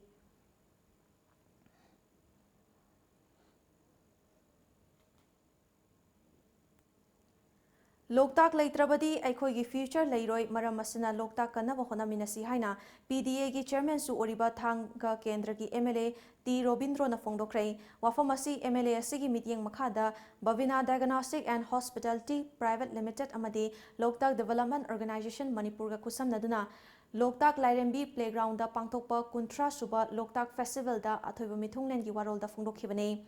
Loktak leitrabadi aikhoigi future leiroi maram asina loktak kanaba honaminasi haina PDA gi chairman su oriba thanga kendra gi MLA T Robindro na fongdokrai wafamasi MLA asigi mityeng makhada Bavina Diagnostic and Hospitality Private Limited amadi Loktak Development Organization Manipur ga kusamnaduna Loktak Lairembi Playground da pangthokpa kuntra suba Loktak Festival da athoiba mithunglen gi warol da fongdokhibane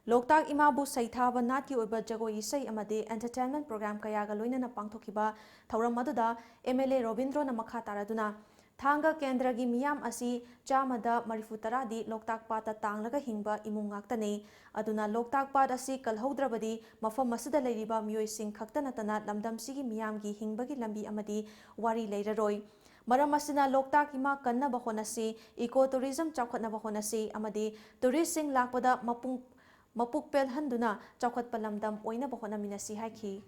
Loktak Imabu Saithaba Natki Oiba Jago Isai Amade Entertainment Program Kayaga Loinana Pangthokiba Thauram Maduda MLA Robindro na Makha Taraduna Thanga Kendra gi Miyam Asi Chamada Marifutara di Loktak Pata Tanglaga Hingba Imung Ngaktane Aduna Loktak Pat Asi Kalhodrabadi Mafam Masida Leiriba Miyoi Sing Khaktanatana Lamdam Sigi Miyam gi Hingbagi Lambi Amadi Wari Leiraroi Maram asina Loktak ima kanna ba honasi ecotourism chawkhatna ba honasi amadi tourist sing lakpada Mapuk pel handuna chawkhat palamdam oina ba honaminasi haiki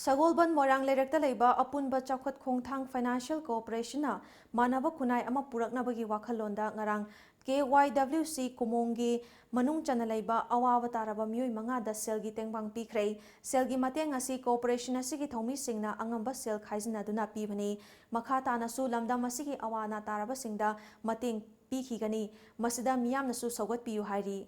Sagolban Morang Lerekta Leiba Apunba Chawkhat Khongthang Financial Cooperation na Manaba Kunai ama Puraknabagi Wakhalonda ngarang KYWC Kumongi Manung Chana Leiba Awawa Taraba Miyoi Mangada Selgi Tengbang Pikhrei Selgi Mateng asi Cooperation asigi Thomi Singna Angamba Sel Khaizina Duna Pibani Makha Nasu Lamdam asigi Awana Taraba Singda Mateng Pikhigani Masida Miyam Nasu Sogat Piyu Hairi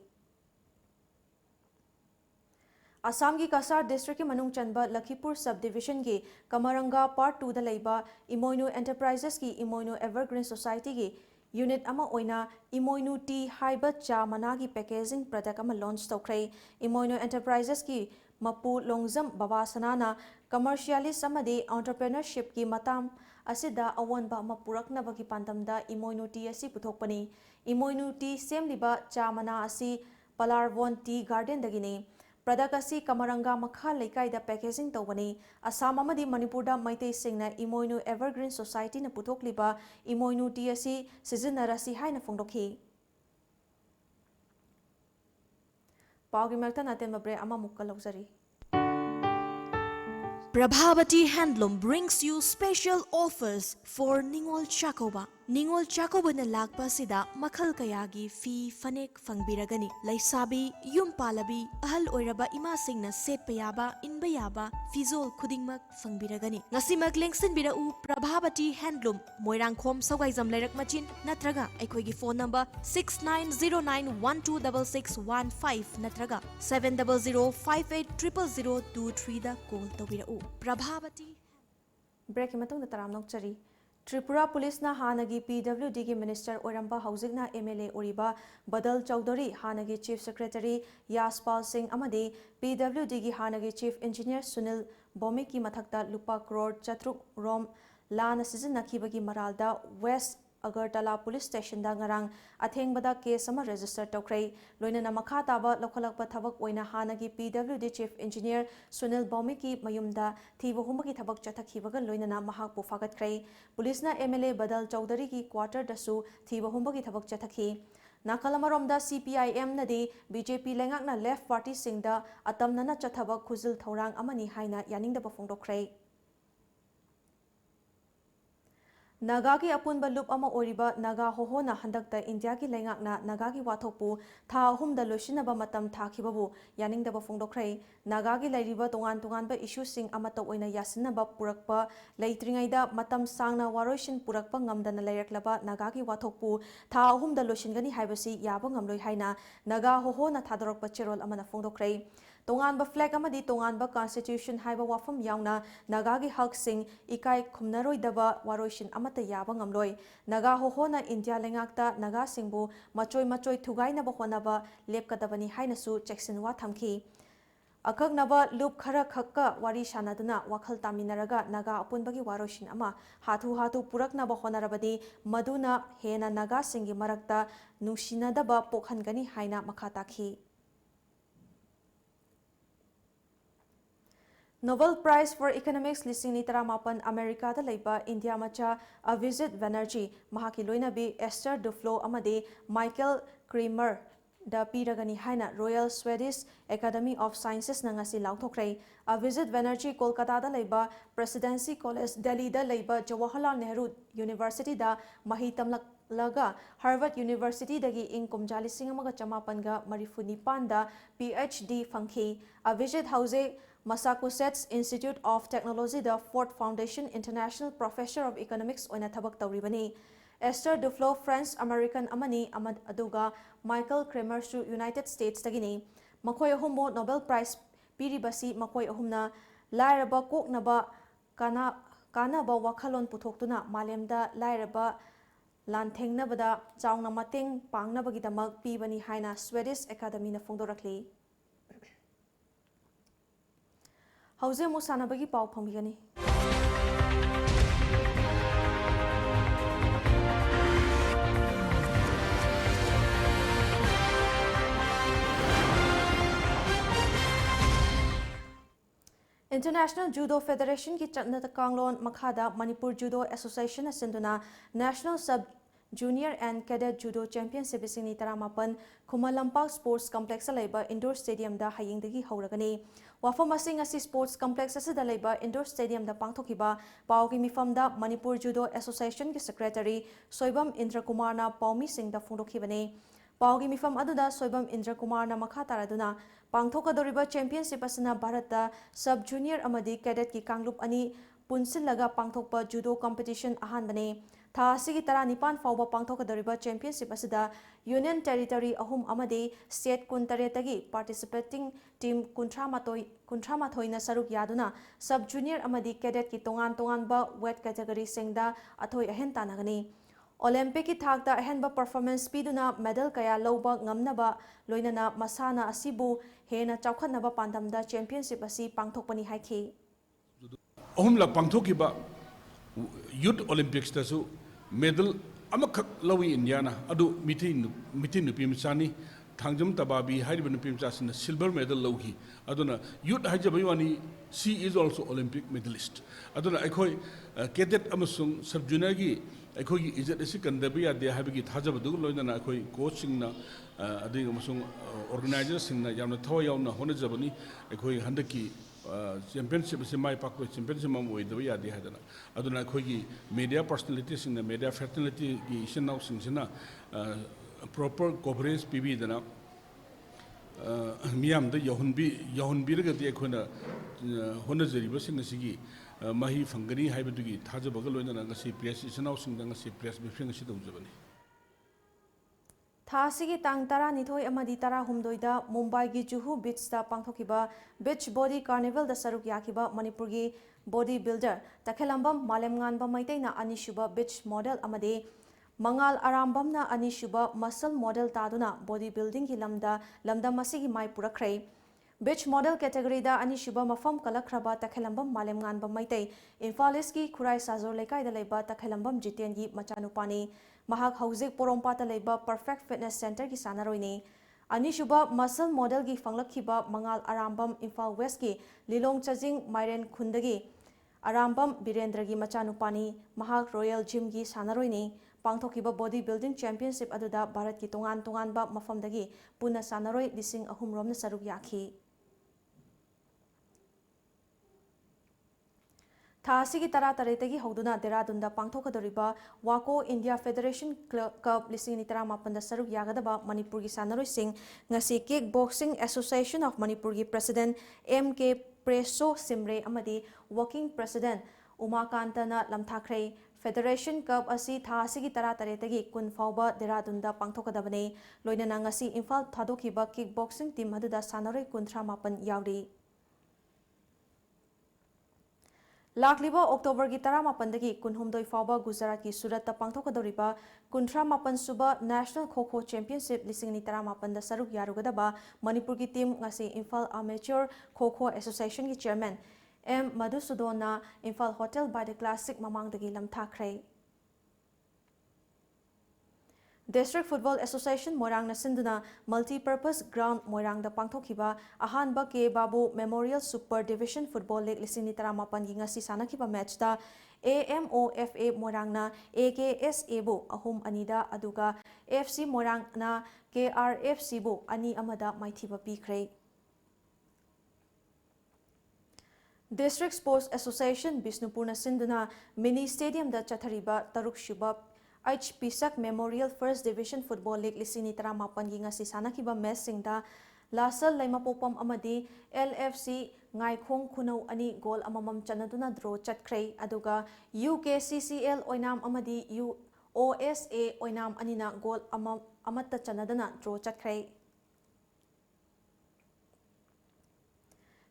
Assam ki Kasar District ki Manung Chanba Lakhipur Subdivision ki Kamaranga Part 2 da leiba Imoinu Enterprises ki Imoinu Evergreen Society ki Unit ama oina Imoinu Tea Haiba Cha Managi Packaging Product ama launch tokrai Imoinu Enterprises ki Mapu Longzam Babasanana Commercialist amadi Entrepreneurship ki Matam asida awanba ama puraknaba ki pandamda Imoinu Tea asi puthokpani Imoinu Tea semliba cha mana asi Palarvon Tea Garden dagini Product asi Kamaranga Makha Leikai da packaging tawani Assam amadi Manipur da Maitei Singna Imoinu Evergreen Society na puthokliba Imoinu Tea asi sizinarasi haina fongdokhi Paugi Melta Natem Mabre ama mukka lauzari Prabhavati Handloom brings you special offers for Ningol Chakoba. Ningol Chakoba na lagpa sida makhal kayagi fi fanek fangbiragani. Laisabi, yung palabi, ahal oiraba imasing na setpayaba, inbayaba, fizol kudingmak fangbiragani. Ngasi maglengsin birau Prabhavati Handloom, Moirang Khom Sawgaizam Lerak Machin, natraga aikoigi phone number 6909126615 natraga 700580023 da call tawirau. Prabhavati Break matong da taram nokchari Tripura Police na Hanagi PWD ki Minister Oramba Hauzigna MLA Oriba Badal Chowdhury Hanagi Chief Secretary Yaspal Singh Amadi PWD ki Hanagi Chief Engineer Sunil Bomi ki mathakta lupa crore chatruk rom lana sizinakibagi maralda West Agartala Police Station da ngarang athengbada case ama register tokrai loinana makha taba lokhalakpa thabak oina hanagi PWD Chief Engineer Sunil Bomi ki mayumda thiba humagi thabak chathakhibaga loinana mahakpu fagatkhrai police na MLA Badal Chowdhury ki quarter dasu thiba humagi thabak chathakhi Nakalamaromda CPIM nadi BJP lengakna left party singda atamnana chathabak khuzil thorang amani haina yaningdaba fongdokrai Naga ki apunba loop ama oriba Naga hoho na handakta India ki lengakna Naga ki wathokpu tha ahumda loisinaba matam thakhibabu yaningdaba fongdokrai Naga ki lairiba tongan ba issue sing amata oina yasinaba purakpa leitringaida matam sangna waroisin purakpa ngamdana leiraklaba Naga ki wathokpu tha ahumda loisingani haibasi yaba ngamloi haina Naga hoho na thadorokpa cherol amana fongdokrai tongan ba flag amadi tongan ba constitution haiba wafam yauna naga gi hak sing ikai khumnaroi daba waroishin amata yaba ngamloi naga hohona india lengakta naga singbu machoi thugai na ba honaba lepkadabani haina su cheksinwa thamki akaknaba loop khara khakka wari shanaduna wakhal taminaraga naga apunbagi waroshin ama hathu puraknaba honarabadi maduna hena naga singi marakta nungsinadaba pokhangani haina makhataki Nobel Prize for Economics lising ni taramapan America da leiba India macha Avijit Banerjee mahaki loinabi Esther Duflo amade Michael Kramer da piragani haina Royal Swedish Academy of Sciences na ngasi lauthokrai Avijit Banerjee Kolkata da leiba Presidency College Delhi da leiba Jawaharlal Nehru University da mahi tamlak laga Harvard University dagi ing kumjali singamaga chamapanga marifuni panda PhD fangki Avijit Hause Massachusetts Institute of Technology the Ford Foundation International Professor of Economics oina thabak tawribani Esther Duflo French American amani amad aduga Michael Kramer su United States dagini makoi ahumbo Nobel Prize piribasi makoi ahumna lairaba koknaba kanaba wakhalon puthoktuna malemda lairaba lanthengnabada chaungna mateng pangnabagidamag pibani haina Swedish Academy na phongdorakli Hauze mo sana bagi pau pambigani. International Judo Federation ki chatna kanglon makhada Manipur Judo Association asinduna National Sub Junior and Cadet Judo Championship isini taramapan Kumalampak Sports Complex laiba Indoor Stadium da hayingdagi hauragani wafam asing asi Sports Complex asida laiba Indoor Stadium da pangthokiba paugi mifamda Manipur Judo Association ki Secretary Soibam Indra Kumar na paumi sing da phondokhibane paugi mifam aduda Soibam Indra Kumar na makha taraduna pangthokadoriba championship asina Bharat da Sub Junior amadi Cadet ki kanglup ani punsilaga pangthokpa judo competition ahanbane tha asigi tara nipan fawba pangthokadoriba championship asida union territory ahum amade state kuntaretagi participating team kunthamathoi na saruk yaduna sub junior amadi cadet ki tongan ba weight category sengda athoi ahen tanagani Olympic ki thakta ahenba performance piduna medal kaya loba ngamnaba loinana masana asibu hena chawkhatnaba pandamda championship asi pangthokpani haiki ahumla pangthokiba youth olympics tasu medal amakak lawi indiana adu mitin nupi mchani thangjam tababi haiba nupi mchasina silver medal lawhi aduna youth haijabai wani she is also olympic medalist aduna aikoi cadet amasung sub junior gi aikoi gi ijat esi kandabi ade habigi thajabadu loinana aikoi coaching na adi amasung organizer singna yamna thawa yauna honajabani aikoi handaki championship se mai pakko championship mam oidaba yadi hadana aduna khogi media personalities in the media fraternity gi isnaw singsina proper coverage pb dana miyam da yahunbi raga de khona honajari basing sigi mahi fangani haibadugi thajabaga loina ngasi press isnaw singda ngasi press briefing si dawjabani Thasigi tang tara nithoi amadi tara humdoida Mumbai gi Juhu Beach da pangthokiba Beach Body Carnival da saruk yakiba Manipur gi body builder takhelambam malemnganba maiteina anishuba beach model amade Mangal Arambamna anishuba muscle model taduna body building gi lamda masigi mai purakrai beach model category da anishuba mafam kalakraba takhelambam malemnganba maitei Imphal ki Khurai Sajor lekai da leiba takhelambam Jiten gi machanupani Mahak Hauzik Porompata Leba Perfect Fitness Center ki Sanaroini Anishuba Muscle Model ki Fanglakhiba Mangal Arambam Imphal West ki Lilong Chajing Mairen Khundagi Arambam Birendra gi Machanupani Mahak Royal Gym ki Sanaroini Pangthokiba Body Building Championship aduda Bharat ki tongan ba mafamdagi puna Sanaroi lising ahum romna saruk yakhi Thasigi tara taretagi hoduna Deradunda pangthokadoriba Wako India Federation Cup lising nitara mapanda saruk yagadaba Manipur gi sanaroi sing ngasi Kickboxing Association of Manipur gi President MK Preso Simre amadi Working President Umakantana lamthakhrei Federation Cup asi tha asigi tara taretagi kun fauba Dehradunda pangthokadabane loinana ngasi Imphal thadokiba kickboxing team aduda sanaroi kunthra mapan yauri. Lakliba October ki tara mapandagi kunhumdoi fauba Gujarat ki Surat ta pangthokadoriba kunthra mapan suba National Kho-Kho Championship lisingni tara mapanda saruk yarugadaba Manipur ki team ngasi Imphal Amateur Kho-Kho Association ki chairman M. Madhusudona Imphal Hotel by the Classic mamangdagi lamthakre. District Football Association Moirang Nasinduna Multi-Purpose Ground Moirang da pangthokhiba ahanba ke Babu Memorial Super Division Football League lisini taramapan ngasi sanakiba match da AMOFA Moirang na AKSA bu ahum anida aduga FC Moirang na KRFC bu ani amada maithiba pikre. District Sports Association Bisnupur Nasinduna Mini Stadium da chathariba taruk shubab HP Sak Memorial First Division Football League lisini tara mapan gi ngasi sanakiba match singda Lasal Laimapopam amadi LFC Ngaikhong Khunau ani goal amamam chanaduna draw chatkhrei aduga UKCCL Oinam amadi UOSA Oinam anina goal amatta chanadana draw chatkhrei.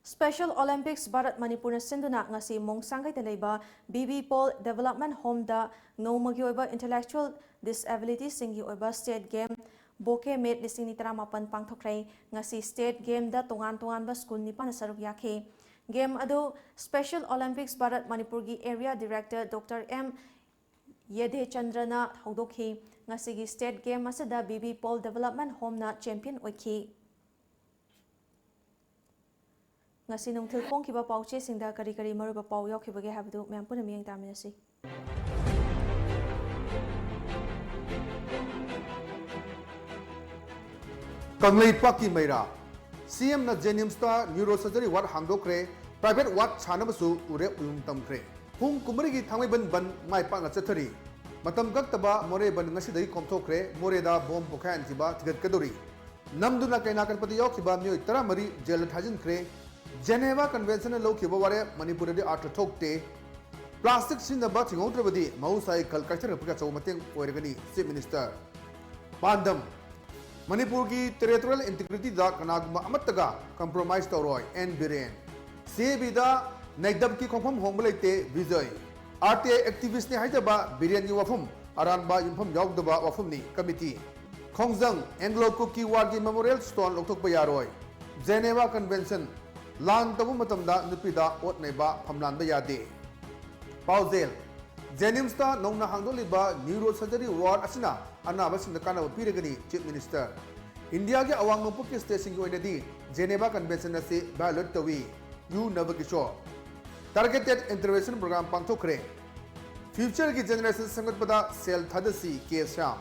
Special Olympics Bharat Manipur Sinduna ngasi Mongsangkai Teleba BB Paul Development Home da Nomagi oiba Intellectual Disability singi oiba State Game Boke Mate lising ni taramapan pangthokrai ngasi State Game da tongan ba school ni pan saruk yakhe game adu Special Olympics Bharat Manipur gi Area Director Dr. M. Yedhe Chandrana hodokhi ngasi gi State Game asada BB Paul Development Home na champion oikhi. Ngasi nungthil pongkiba pauche singda kari maruba pau yaukibage habdu myam puna miyang taminasi. Kanglei Paki Meira CM na Jenimsta Neurosurgery Ward Hangdokre Private Ward Chanabasu Ure Tamkre Hung Kumari Tangban Mai Panga Chatari Matam Gaktaba More Ban Nasidai Komtokre Moreda Bom Pokan Tiba Tigat Kadori Namduna Kainakan Pati Yokiba Mio Taramari Jail Tajin Kre Geneva Convention and Lokiba Ware Manipur Art Tokte Plastic Sin the Batting Outrabadi Mausai Kalkata Pikacho Mating Oregani Chief Minister Pandam Manipur ki territorial integrity da kanagma amataga compromise tawroi and biren CB da naidab ki khongpham hongbalaite vijay RTA activist ne haidaba biren ni wafum aranba yumpham yaudaba wafum ni committee khongjang Anglo Cookie War ki memorial stone lokthokpa yaroi Geneva Convention lan tabu matamda nupida ot neiba phamlan ba yade pauzel Jenimsta nongna hangdoliba neurosurgery ward asina anaba sinda kanaba piragani Chief Minister India ke awang nopuk ke station ki oinadi Geneva Convention ase ballot tawi U Navakishore targeted intervention program pangthokre future ki generation sangat pada sel thadasi ke sham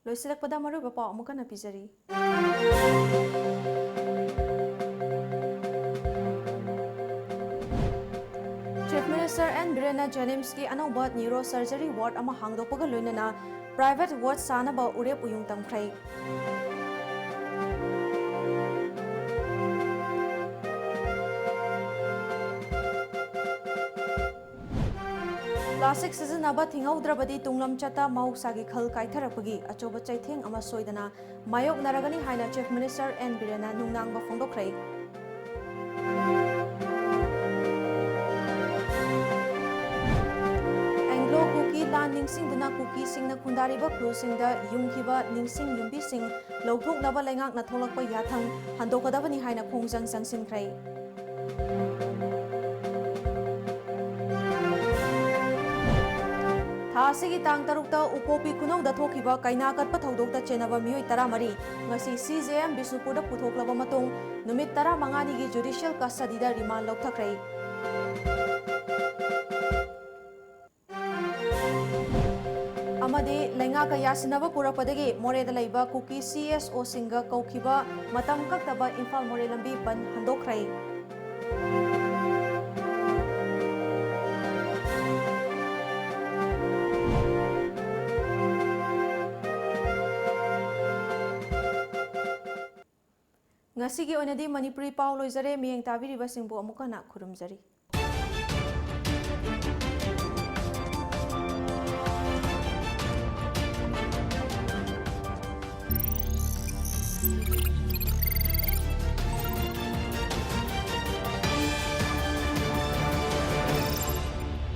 Loisilak pada maruba pau amukan apizari. Chief Minister and Birena Janimski anauba neurosurgery ward ama hangdokpaga loinana private ward sanaba urep uyung tamkrai. Plastic sizinaba thingaudrabadi tunglam chata mausagi khal kaitharapagi achoba chaitheng ama soidana mayok naragani haina Chief Minister and Birena nungnangba phongdokrai. Anglo Cookie Lan Ningsing Duna Cookie Sing na Kundariba Cruising da Yungkiba Ningsing Yumbi Sing Lauthok Naba Lengak na Tholakpa Yathang Handokadabani haina Khongjang Sangsinkhrai. Asigi tang tarukta upopi kunong da thokiba kainakat pa thodokta chenaba mioi taramari ngasi CJM Bisnupurda puthoklaba matung numit 15 gi judicial custody da remand lokthakrai. Amade lenga ka yasinaba purapadagi Moreda laiba Cookie CSO singa kaukiba matam kaktaba Imphal More lambi ban handokrai. Ngasigi oinadi Manipuri pau loizare miyeng tabiribasingbu amukana khurumjari.